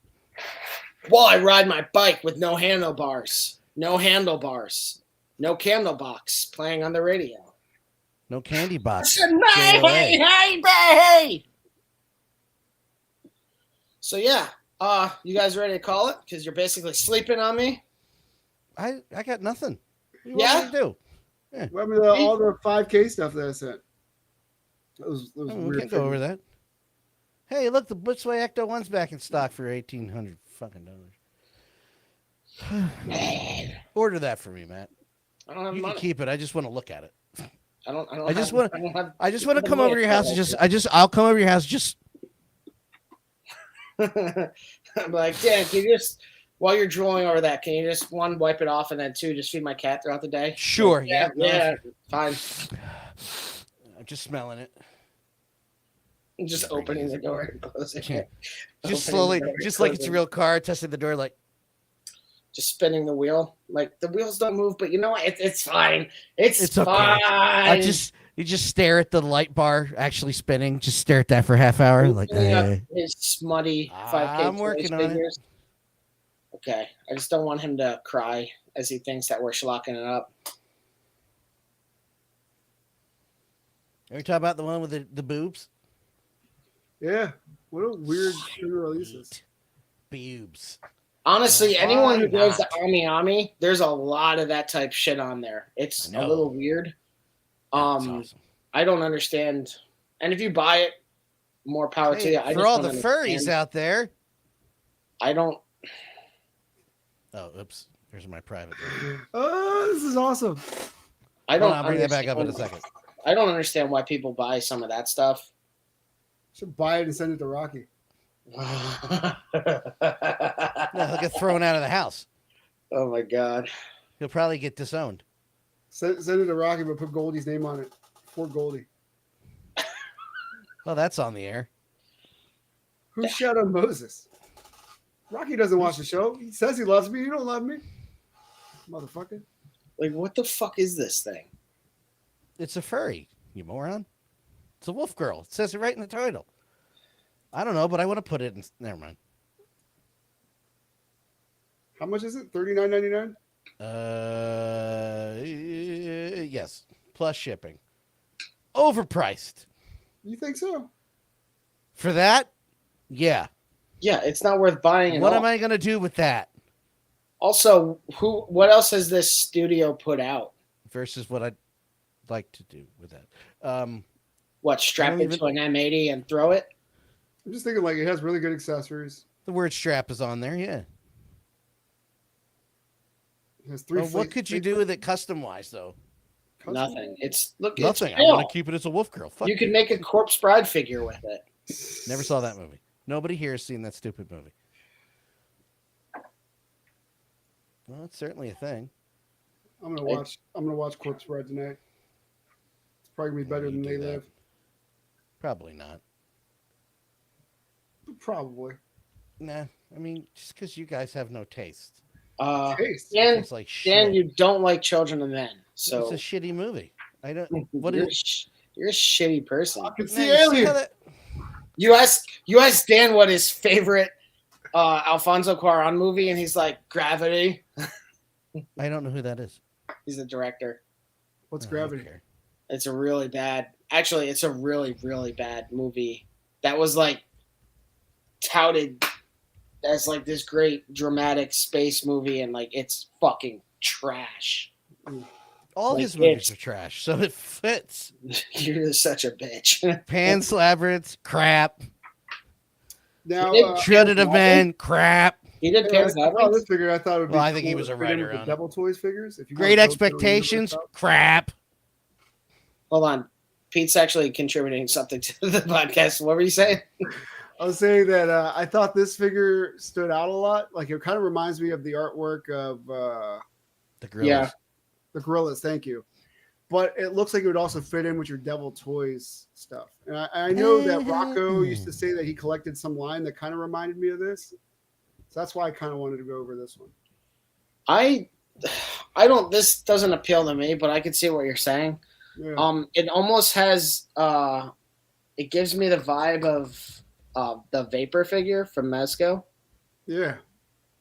While I ride my bike with no handlebars. No handlebars. No candle box playing on the radio. No candy box. Hey. So yeah, you guys ready to call it? Because you're basically sleeping on me. I got nothing. What Yeah? do you do? Yeah. What happened to all the 5K stuff that I sent? That was We weird. can't go over that. Hey, look, the Butzway Ecto one's back in stock for $1,800 fucking dollars. Order that for me, Matt. I don't have You money. can keep it. I just want to look at it. I just want to come over to your house and I'll come over to your house just. I'm like, Dan, can you just, while you're drooling over that, can you just, one, wipe it off, and then two, just feed my cat throughout the day? Sure. Yeah, fine. I'm just smelling it. I'm just opening the door and closing it. Just slowly, just like it's a real car, testing the door, like. Just spinning the wheel. Like, the wheels don't move, but you know what? It's fine. It's fine. Okay. You just stare at the light bar actually spinning. Just stare at that for a half hour. Like, his smutty 5K I'm working on figures. Okay. I just don't want him to cry as he thinks that we're schlocking it up. Are we talking about the one with the boobs? Yeah. What a weird releases. Boobs. Honestly, anyone who goes to not? 𝗵𝗵𝗵𝗵, there's a lot of that type shit on there. It's a little weird. That's awesome. I don't understand. And if you buy it, more power to you. I For just all don't the furries understand. out there. I don't. Oh, oops. Here's my private. Oh, this is awesome. I don't. I'll bring that back up in a second. I don't understand why people buy some of that stuff. Should buy it and send it to Rocky. No, he'll get thrown out of the house. Oh my god. He'll probably get disowned. Send it to Rocky, but put Goldie's name on it. For Goldie. Well, that's on the air. Who shot on Moses? Rocky doesn't watch the show. He says he loves me. You don't love me. Motherfucker. Like, what the fuck is this thing? It's a furry, you moron. It's a wolf girl. It says it right in the title. I don't know, but I want to put it in. Never mind. How much is it? $39.99. Yes, plus shipping. Overpriced. You think so? For that? Yeah. Yeah, it's not worth buying. What am I gonna do with that? Also, what else has this studio put out? Versus what I'd like to do with that. What, strap it to an M80 and throw it? I'm just thinking like it has really good accessories. The word strap is on there, yeah. It has three. What could you do with it custom wise though? Nothing. It's look. Nothing. It's I want to keep it as a wolf girl. Fuck you could make a 𝗀𝗄𝗏𝗏 figure with it. Never saw that movie. Nobody here has seen that stupid movie. Well, it's certainly a thing. I'm gonna watch 𝗀𝗏𝗏 tonight. It's probably gonna be better than They Live. Probably not. Probably. Nah. I mean, just because you guys have no taste. Taste. Dan, like Dan, you don't like Children of Men, so it's a shitty movie. I don't. You're a shitty person. I can see Alien. You ask Dan what his favorite Alfonso Cuarón movie, and he's like Gravity. I don't know who that is. He's the director. What's Gravity? It's a really bad. Actually, it's a really, really bad movie that was like touted as like this great dramatic space movie, and like it's fucking trash. All his movies are trash, so it fits. You're such a bitch. Pan's Labyrinth, crap. Now, Shredded of Men, crap. He did Pan's Labyrinth. This figure I thought would be. Well, I think he was a writer on Devil Toys figures. If you Great Expectations, crap. Hold on, Pete's actually contributing something to the podcast. What were you saying? I was saying that I thought this figure stood out a lot. Like it kind of reminds me of the artwork of the Gorillas. Yeah. The Gorillas, thank you. But it looks like it would also fit in with your Devil Toys stuff. And I know that Rocco used to say that he collected some line that kind of reminded me of this. So that's why I kind of wanted to go over this one. I don't. This doesn't appeal to me, but I can see what you're saying. Yeah. It almost has. It gives me the vibe of the Vapor figure from Mezco. Yeah.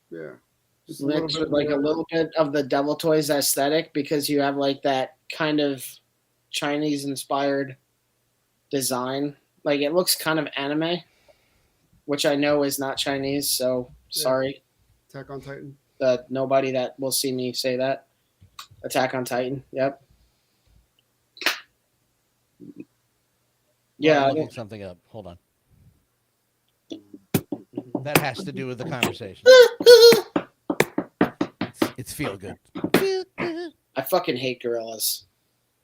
Yeah. Just Mixed with like a little bit of the Devil Toys aesthetic, because you have like that kind of Chinese inspired design. Like it looks kind of anime, which I know is not Chinese, so sorry. Attack on Titan. Nobody that will see me say that. Attack on Titan. Yep. Yeah. I'm looking something up. Hold on. That has to do with the conversation. It's feel good. I fucking hate gorillas.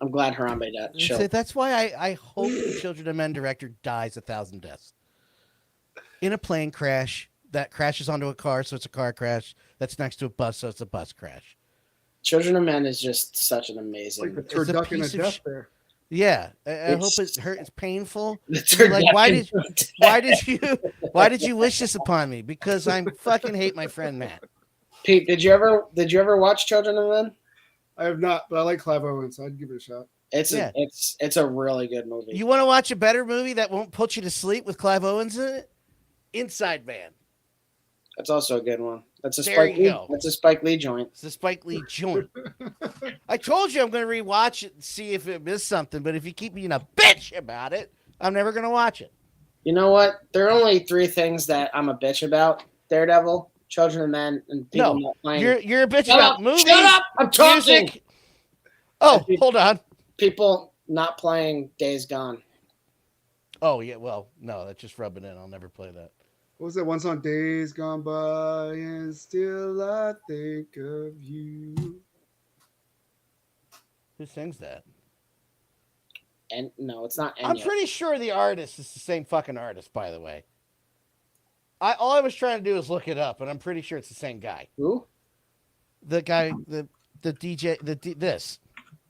I'm glad Harambe got shot. That's why I hope the Children of Men director dies 1,000 deaths. In a plane crash that crashes onto a car, so it's a car crash. That's next to a bus, so it's a bus crash. Children of Men is just such an amazing. Like the turducken of death there. Yeah, I hope it hurt. It's painful. Like, why did you wish this upon me? Because I fucking hate my friend Matt. Pete, did you ever watch Children of Men? I have not, but I like Clive Owen, so I'd give it a shot. It's a really good movie. You want to watch a better movie that won't put you to sleep with Clive Owens in it? Inside Man. That's also a good one. That's a There Spike you Lee. go. That's a Spike Lee joint. It's a Spike Lee joint. I told you I'm going to rewatch it and see if it missed something, but if you keep being a bitch about it, I'm never going to watch it. You know what? There are only 3 things that I'm a bitch about: Daredevil, Children of Men, and people not playing. You're a bitch about movies. Shut up! I'm talking. Music. Oh, hold on. People not playing Days Gone. Oh yeah, well, no, that's just rubbing in. I'll never play that. What was that one song? Days gone by and still I think of you. Who sings that? And no, it's not Enya. I'm pretty sure the artist is the same fucking artist, by the way. All I was trying to do is look it up, and I'm pretty sure it's the same guy. Who? The guy, the DJ, this.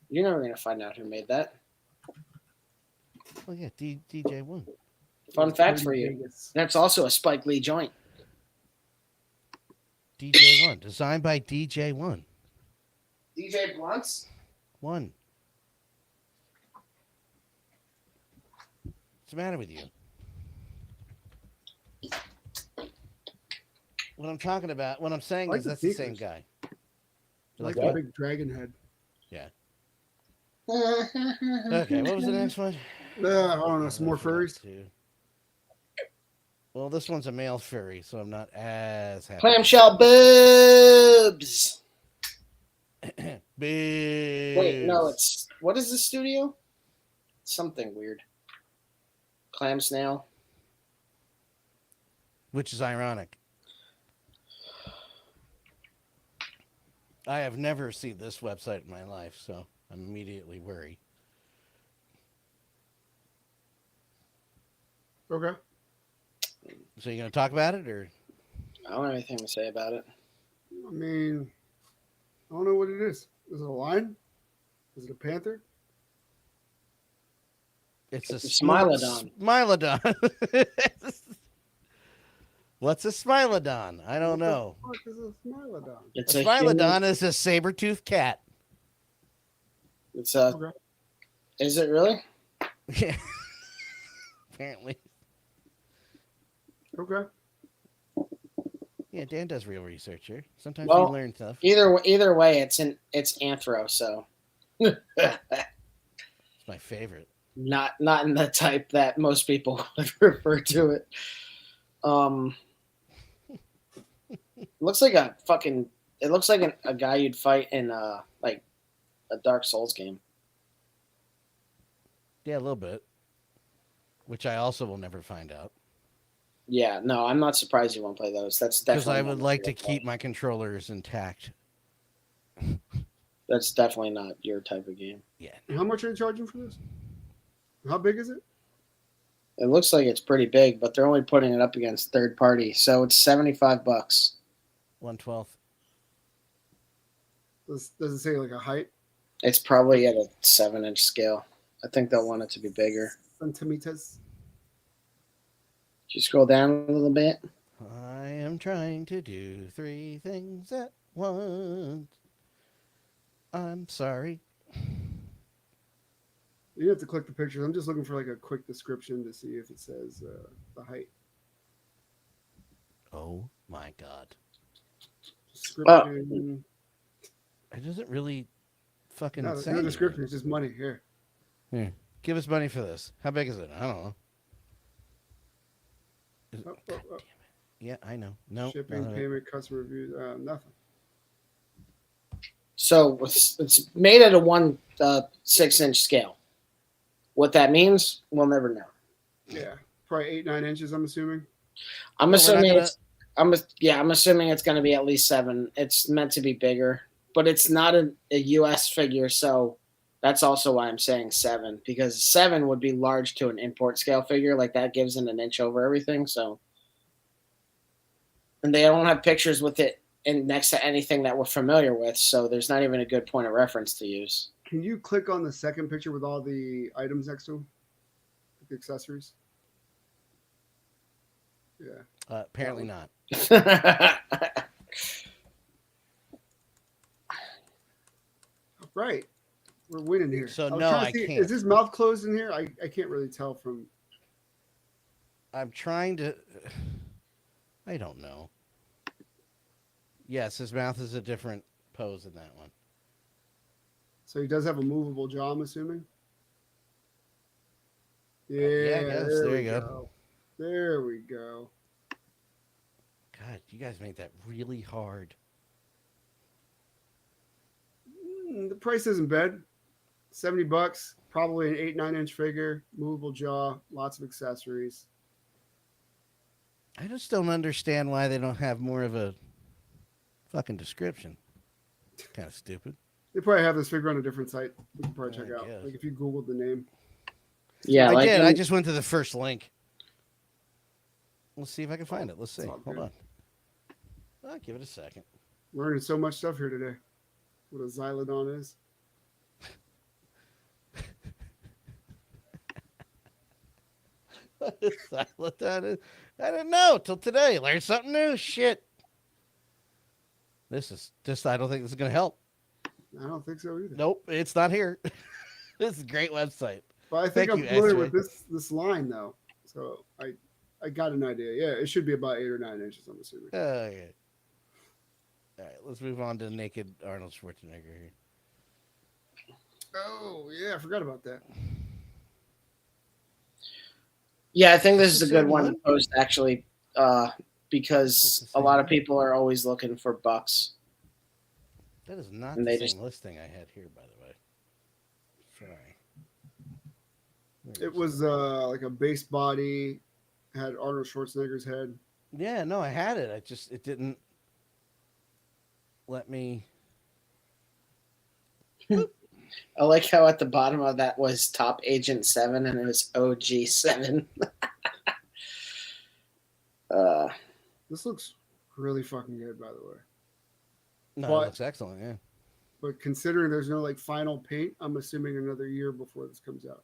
You're never gonna find out who made that. Oh yeah, DJ One. Fun fact for you. That's also a Spike Lee joint. DJ One, designed by DJ One. DJ Blunts? One. What's the matter with you? What I'm talking about, what I'm saying like is the that's the same features. guy. I You like like the that? big dragon head. Yeah. Okay, what was the next one? I don't know. Some more I forgot furries. to- Well, this one's a male furry, so I'm not as happy. Clamshell boobs. Boo. Wait, no, it's what is the studio? Something weird. Clam snail. Which is ironic. I have never seen this website in my life, so I'm immediately worried. Okay. So you going to talk about it, or? I don't have anything to say about it. I mean, I don't know what it is. Is it a lion? Is it a panther? It's a Smilodon. Smilodon. What's a Smilodon? I don't know. What the fuck is a smilodon? It's A Smilodon is a saber-toothed cat. It's a. Okay. Is it really? Yeah. Apparently. Okay. Yeah, Dan does real research here. Sometimes Well, we learn stuff. Either way, it's anthro, so It's my favorite. not in the type that most people would refer to it. Looks like a fucking. It looks like a guy you'd fight in like a Dark Souls game. Yeah, a little bit. Which I also will never find out. Yeah, no, I'm not surprised you won't play those. That's Because definitely. I not would what like to you'll play. keep my controllers intact. That's definitely not your type of game. Yeah. And how much are you charging for this? How big is it? It looks like it's pretty big, but they're only putting it up against third party, so it's $75. 1/12. Does it say like a height? It's probably at a 7-inch scale. I think they'll want it to be bigger. Centimeters. Did you scroll down a little bit? I am trying to do 3 things at once. I'm sorry. You have to click the pictures. I'm just looking for like a quick description to see if it says the height. Oh my God. Description. It doesn't really fucking No, say no anything. description. It's just money. Here. Here, give us money for this. How big is it? I don't know. Oh, God oh, damn oh. it. Yeah, I know. No. Shipping, payment, customer reviews. Nothing. So it's made at a 1/6-inch scale. What that means, we'll never know. Yeah. Probably 8-9 inches, I'm assuming. I'm we're assuming not it's. I'm assuming it's going to be at least 7. It's meant to be bigger, but it's not a U.S. figure, so that's also why I'm saying 7, because 7 would be large to an import scale figure, like that gives it an inch over everything. So, and they don't have pictures with it in next to anything that we're familiar with, so there's not even a good point of reference to use. Can you click on the second picture with all the items next to them? The accessories? Yeah. Apparently not. Right. We're winning here. So, was no, trying to I see, can't. Is his mouth closed in here? I can't really tell from. I'm trying to. I don't know. Yes, his mouth is a different pose in that one. So he does have a movable jaw, I'm assuming. Yeah, I guess. There we you go. There we go. God, you guys made that really hard. The price isn't bad. $70, probably an 8-9 inch figure, movable jaw, lots of accessories. I just don't understand why they don't have more of a fucking description. Kind of stupid. They probably have this figure on a different site. You can probably check I out. guess. Like if you Googled the name. Yeah, I like did. I just went to the first link. Let's see if I can find it. Let's see. It's all Hold good. on. I'll give it a second. Learning so much stuff here today. What a Xylodon is. I didn't know till today. Learned something new. Shit. I don't think this is going to help. I don't think so either. Nope, it's not here. This is a great website. But I think Thank I'm you, familiar SJ. with this line though, so I got an idea. Yeah, it should be about 8 or 9 inches. I'm assuming. Okay. All right, let's move on to naked Arnold Schwarzenegger here. Oh yeah, I forgot about that. Yeah, I think this Is is a the good same one to one? post actually, Is because this the a same lot of one? people are always looking for bucks. That is not And the they same just- listing I had here, by the way. Sorry. It was like a base body, had Arnold Schwarzenegger's head. Yeah, no, I had it. It didn't let me. I like how at the bottom of that was Top Agent 7 and it was OG 7. This looks really fucking good, by the way. No, But- it looks excellent. Yeah. But considering there's no like final paint, I'm assuming another year before this comes out.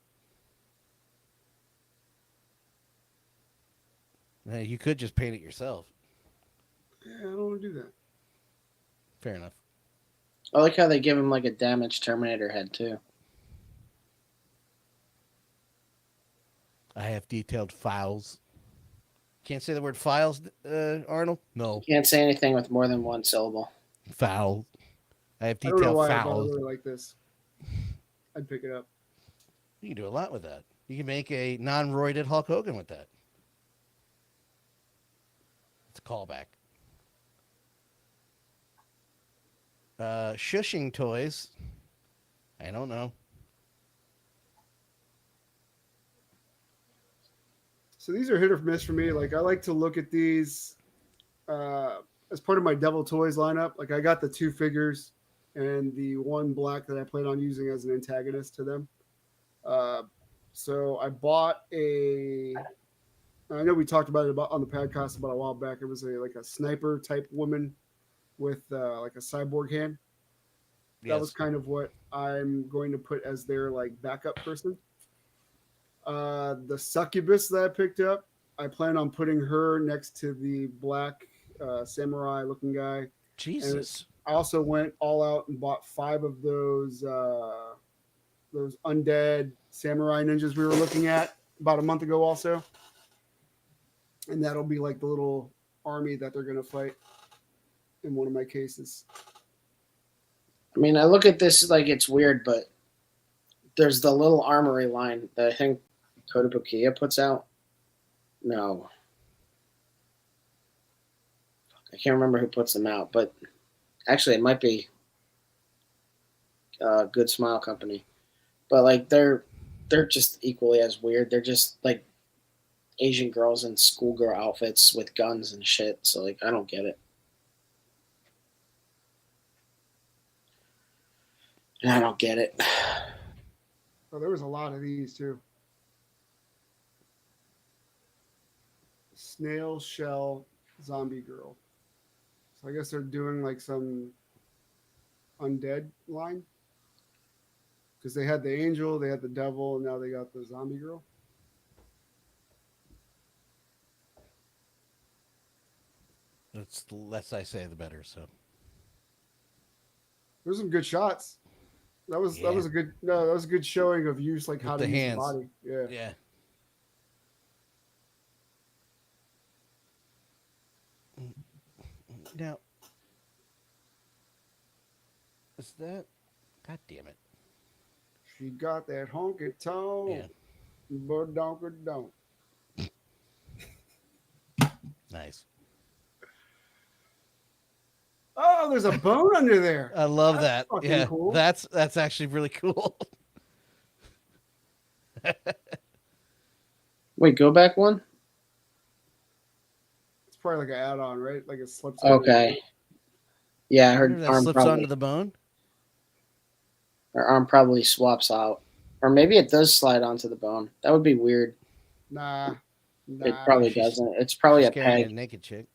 Hey, you could just paint it yourself. Yeah, I don't want to do that. Fair enough. I like how they give him like a damaged Terminator head too. I have detailed files. Can't say the word files, Arnold? No. Can't say anything with more than one syllable. Foul. I have I don't know detailed why I bought fouls. really like this. I'd pick it up. You can do a lot with that. You can make a non-roided Hulk Hogan with that. It's a callback. Shushing toys. I don't know. So these are hit or miss for me. Like I like to look at these as part of my Devil Toys lineup. Like I got the 2 figures and the 1 black that I plan on using as an antagonist to them. So I bought a. I know we talked about it on the podcast about a while back. It was like a sniper type woman with like a cyborg hand. That was kind of what I'm going to put as their like backup person. The succubus that I picked up, I plan on putting her next to the black samurai looking guy. Jesus. I also went all out and bought 5 of those undead samurai ninjas we were looking at about a month ago also. And that'll be like the little army that they're going to fight in one of my cases. I mean, I look at this like it's weird, but there's the little armory line that I think 𝗀𝗄𝗃 puts out. No. I can't remember who puts them out, but actually it might be Good Smile Company. But like they're just equally as weird. They're just like Asian girls in schoolgirl outfits with guns and shit. So like I don't get it. And I don't get it. Oh, there was a lot of these too. Snail shell zombie girl. So I guess they're doing like some undead line. Because they had the angel, they had the devil, and now they got the zombie girl. It's the less I say, the better. So There's some good shots. That was Yeah. that was a good showing of use like how With to the use hands. the body. Yeah. yeah. Now, is that? God damn it! She got that honky tonk, Yeah, but don't. nice. Oh, there's a bone under there. I love That's that. fucking Yeah, cool. that's actually really cool. Wait, go back one? It's probably like an add-on, right? Like it slips. Okay. Yeah, I her wonder if that arm slips probably onto the bone. her arm probably swaps out. Or maybe it does slide onto the bone. That would be weird. Nah. It probably she's- doesn't. It's probably She's a carrying peg. a naked chick.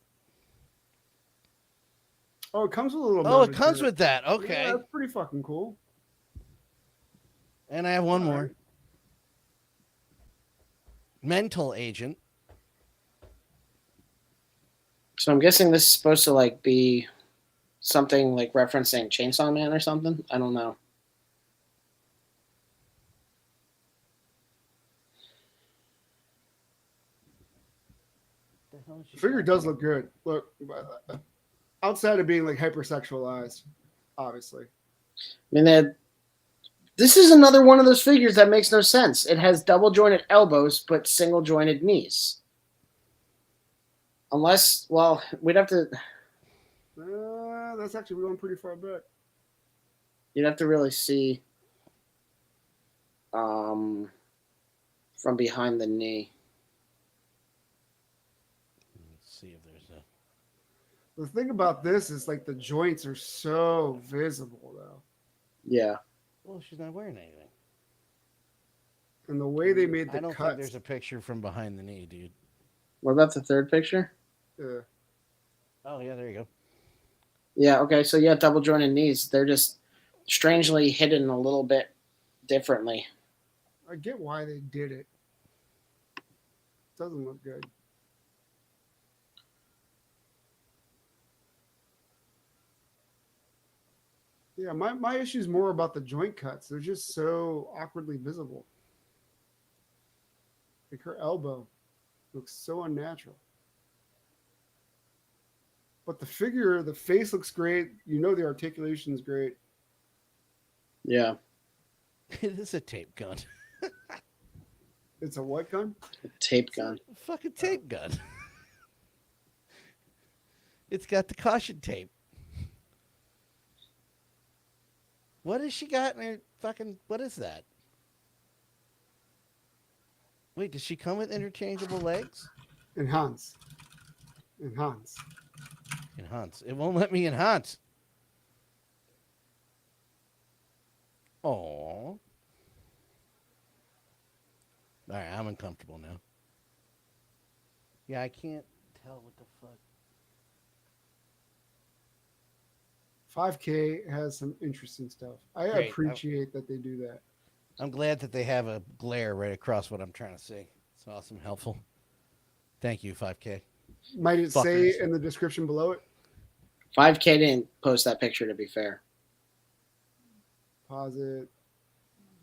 Oh, it comes with a little. Oh, it mounted comes to with that. Okay. Yeah, that's pretty fucking cool. And I have one All more. right. Mental agent. So I'm guessing this is supposed to like be something like referencing Chainsaw Man or something. I don't know. The figure does look good. Look, outside of being like hypersexualized, obviously. I mean, this is another one of those figures that makes no sense. It has double jointed elbows but single jointed knees. Unless, well, we'd have to. That's actually going pretty far back. You'd have to really see from behind the knee. Let's see if there's a. The thing about this is like the joints are so visible though. Yeah. Well, she's not wearing anything. And the way they made the I don't cuts. think there's a picture from behind the knee, dude. What about the third picture? Yeah. Oh, yeah, there you go. Yeah, okay, so yeah, double jointed knees. They're just strangely hidden a little bit differently. I get why they did it. Doesn't look good. Yeah, my issue is more about the joint cuts. They're just so awkwardly visible. Like her elbow looks so unnatural. But the figure, the face looks great. You know the articulation is great. Yeah. It is a tape gun. It's a what gun? A tape gun. A fucking tape gun. It's got the caution tape. What has she got in her fucking... What is that? Wait, does she come with interchangeable legs? Enhance. Enhance. Enhance. It won't let me enhance. Oh. All right, I'm uncomfortable now. Yeah, I can't tell what the fuck. 5K has some interesting stuff. I Great. appreciate that they do that. I'm glad that they have a glare right across what I'm trying to say. It's awesome, helpful. Thank you, 5K. Might it Fuckers. say in the description below it? 5K didn't post that picture, to be fair. Pause it.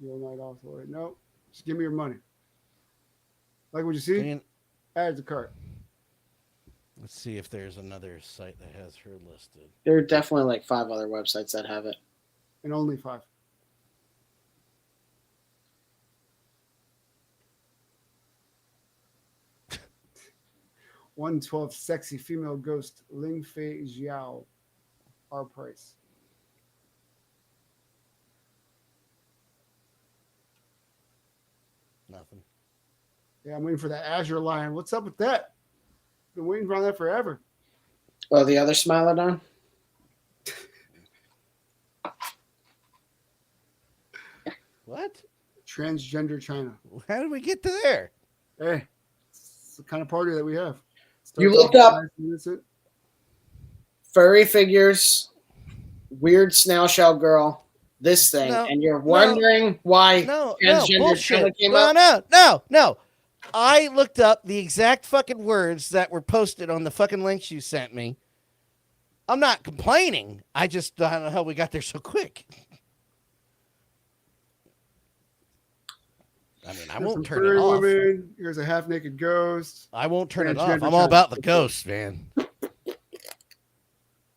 You'll not also. No, just give me your money. Like what you see? Man, Add to cart. let's see if there's another site that has her listed. There are definitely like 5 other websites that have it. And only 5. $112 sexy female ghost 𝗀𝗡𝗄𝗃. Our price. Nothing. Yeah, I'm waiting for that Azure Lion. What's up with that? Been waiting for that forever. Oh, the other Smilodon? What? Transgender China. How did we get to there? Hey, it's the kind of party that we have. You Starts looked off up- nice and innocent. Furry figures, weird snail shell girl, this thing, No, and you're wondering why No, transgender bullshit. China came up? No. I looked up the exact fucking words that were posted on the fucking links you sent me. I'm not complaining. I just don't know how we got there so quick. I mean, I There's won't some turn furry it off. women. Here's a half-naked ghost. I won't turn it off. Transgender I'm all about the China. ghosts, man.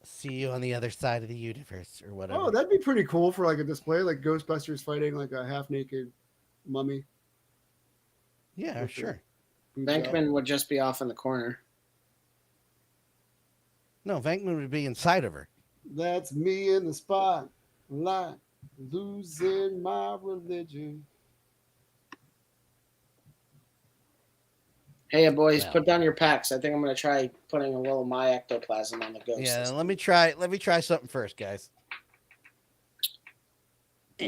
See you on the other side of the universe or whatever. Oh, that'd be pretty cool for like a display, like Ghostbusters fighting like a half-naked mummy. yeah, sure. Venkman would just be off in the corner. No, Venkman would be inside of her. That's me in the spotlight, losing my religion. Hey, boys, Yeah. put down your packs. I think I'm going to try putting a little my ectoplasm on the ghost. Yeah, let me try something first, guys. I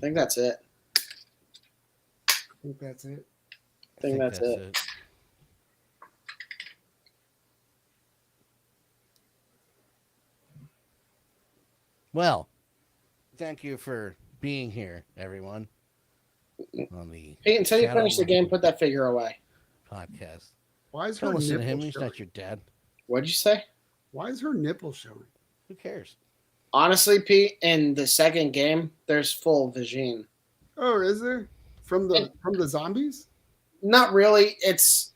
think that's it. I think that's it. I think that's it. Well, thank you for being here, everyone. On the Hey, until you Shadow finish the game, put that figure away. podcast. Why is her Don't listen to nipple him. He's showing? not your dad. What'd you say? Why is her nipple showing? Who cares? Honestly, Pete, in the second game, there's full vagine. Oh, is there? from the zombies? Not really. It's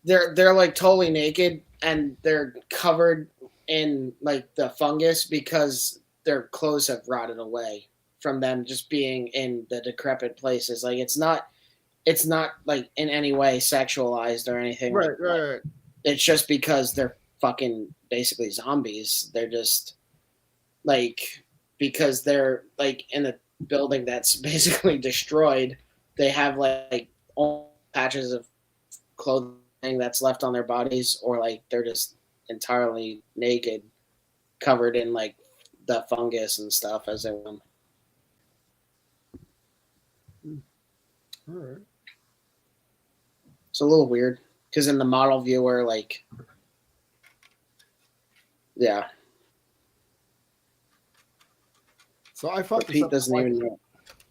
they're like totally naked and they're covered in like the fungus because their clothes have rotted away from them just being in the decrepit places. Like it's not like in any way sexualized or anything. Right, like right, that. right. It's just because they're fucking basically zombies. They're just like because they're like in a building that's basically destroyed. They have like all patches of clothing that's left on their bodies, or like they're just entirely naked, covered in like the fungus and stuff as they run. All right. It's a little weird because in the model viewer, like, yeah. So I fucked this Pete up. doesn't even know.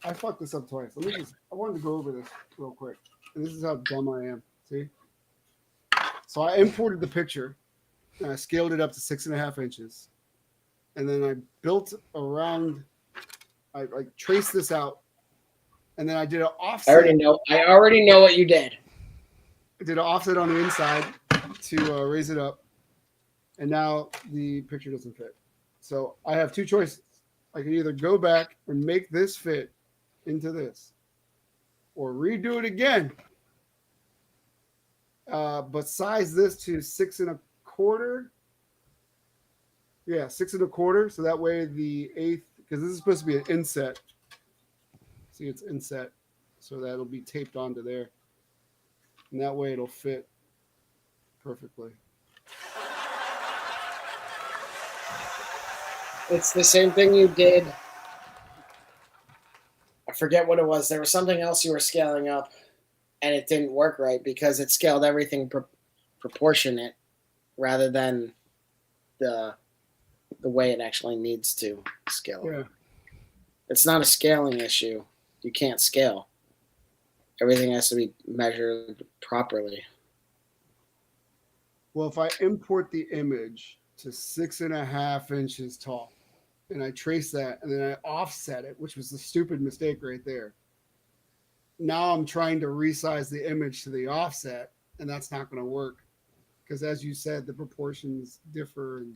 I fucked this up twice. I wanted to go over this real quick. And this is how dumb I am. See? So I imported the picture and I scaled it up to 6.5 inches. And then I built around, I like traced this out. And then I did an offset. I already know what you did. I did an offset on the inside to raise it up. And now the picture doesn't fit. So I have two choices. I can either go back and make this fit into this or redo it again. But size this to 6.25. Yeah, 6.25. So that way the eighth, because this is supposed to be an inset. See, it's inset. So that'll be taped onto there. And that way it'll fit perfectly. It's the same thing you did. I forget what it was. There was something else you were scaling up, and it didn't work right because it scaled everything proportionate rather than the way it actually needs to scale. Yeah. It's not a scaling issue. You can't scale. Everything has to be measured properly. Well, if I import the image to 6.5 inches tall, and I trace that, and then I offset it, which was the stupid mistake right there. Now I'm trying to resize the image to the offset, and that's not going to work because, as you said, the proportions differ.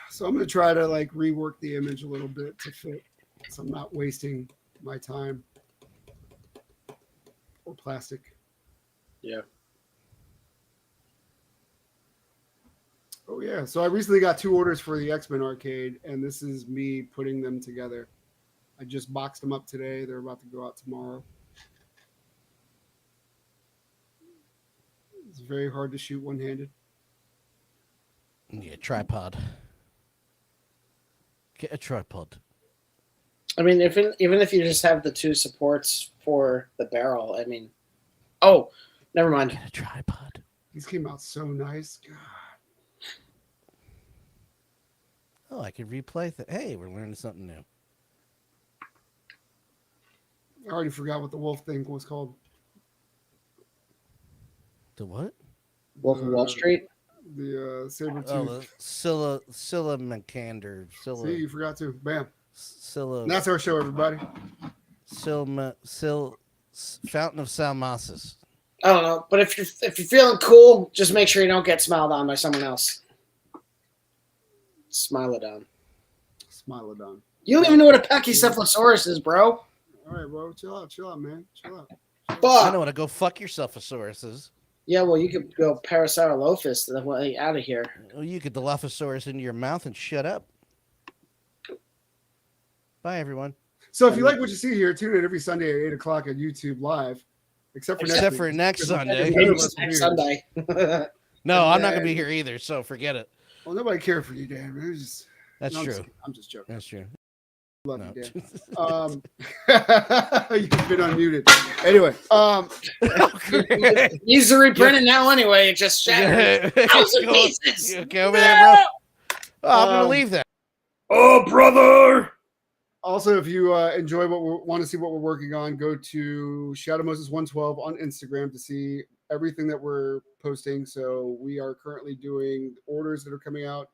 So I'm going to try to like rework the image a little bit to fit, so I'm not wasting my time or plastic. Yeah. Oh yeah, so I recently got 2 orders for the X-Men arcade, and this is me putting them together. I just boxed them up today. They're about to go out tomorrow. It's very hard to shoot one-handed. Yeah, tripod. Get a tripod. I mean, even if you just have the 2 supports for the barrel, I mean, oh, never mind. Get a tripod. These came out so nice. God. Oh, I could replay. Hey, we're learning something new. I already forgot what the wolf thing was called. The what? Wolf of Wall Street? The saber tooth. Oh, the Scylla McCander. See, you forgot to. Bam. Scylla. And that's our show, everybody. Fountain of Salmacis. I don't know, but if you're feeling cool, just make sure you don't get smiled on by someone else. Smilodon. Smilodon. You don't even know what a Pachycephalosaurus is, bro. All right, bro. Chill out, man. Chill out. I know what to go fuck yourself-osauruses. Yeah, well, you could go Parasaurolophus the way out of here. Well, you could Dilophosaurus into your mouth and shut up. Bye, everyone. So if you like what you see here, tune in every Sunday at 8 o'clock on YouTube Live. Except for next Sunday. Next Sunday. No, I'm not going to be here either, so forget it. Well, nobody cared for you, Dan. That's true. I'm just joking. That's true. Love No. you, Dan. You've been unmuted. Anyway, Needs to reprint it now anyway. It just shattered. Thousand pieces. You okay over there, bro? Oh, I'm going to leave that. Oh, brother. Also, if you enjoy what we want to see what we're working on, go to ShadowMoses112 on Instagram to see everything that we're posting. So we are currently doing orders that are coming out.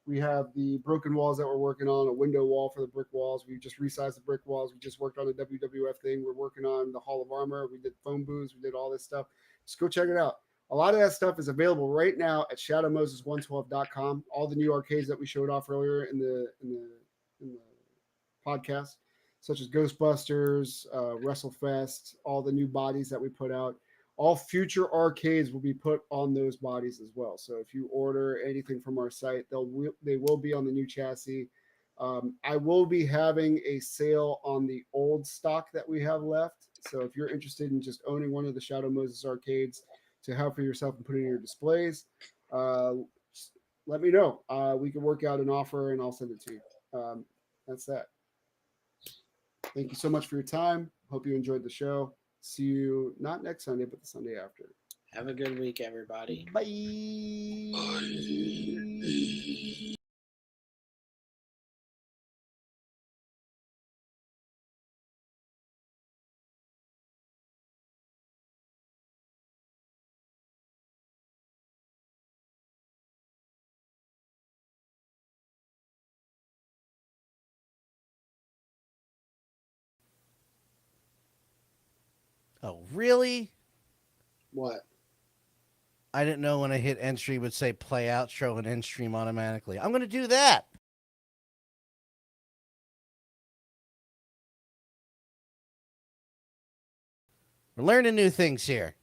We have the broken walls that we're working on, a window wall for the brick walls. We just resized the brick walls. We just worked on a WWF thing. We're working on the Hall of Armor. We did phone booths. We did all this stuff. Just go check it out. A lot of that stuff is available right now at shadowmoses112.com. All the new arcades that we showed off earlier in the podcast, such as Ghostbusters, WrestleFest, all the new bodies that we put out. All future arcades will be put on those bodies as well. So if you order anything from our site, they will be on the new chassis. I will be having a sale on the old stock that we have left. So if you're interested in just owning one of the Shadow Moses arcades to have for yourself and put it in your displays, let me know. We can work out an offer and I'll send it to you. That's that. Thank you so much for your time. Hope you enjoyed the show. See you not next Sunday, but the Sunday after. Have a good week, everybody. Bye. Oh, really? What? I didn't know when I hit end stream it would say play outro and end stream automatically. I'm going to do that. We're learning new things here.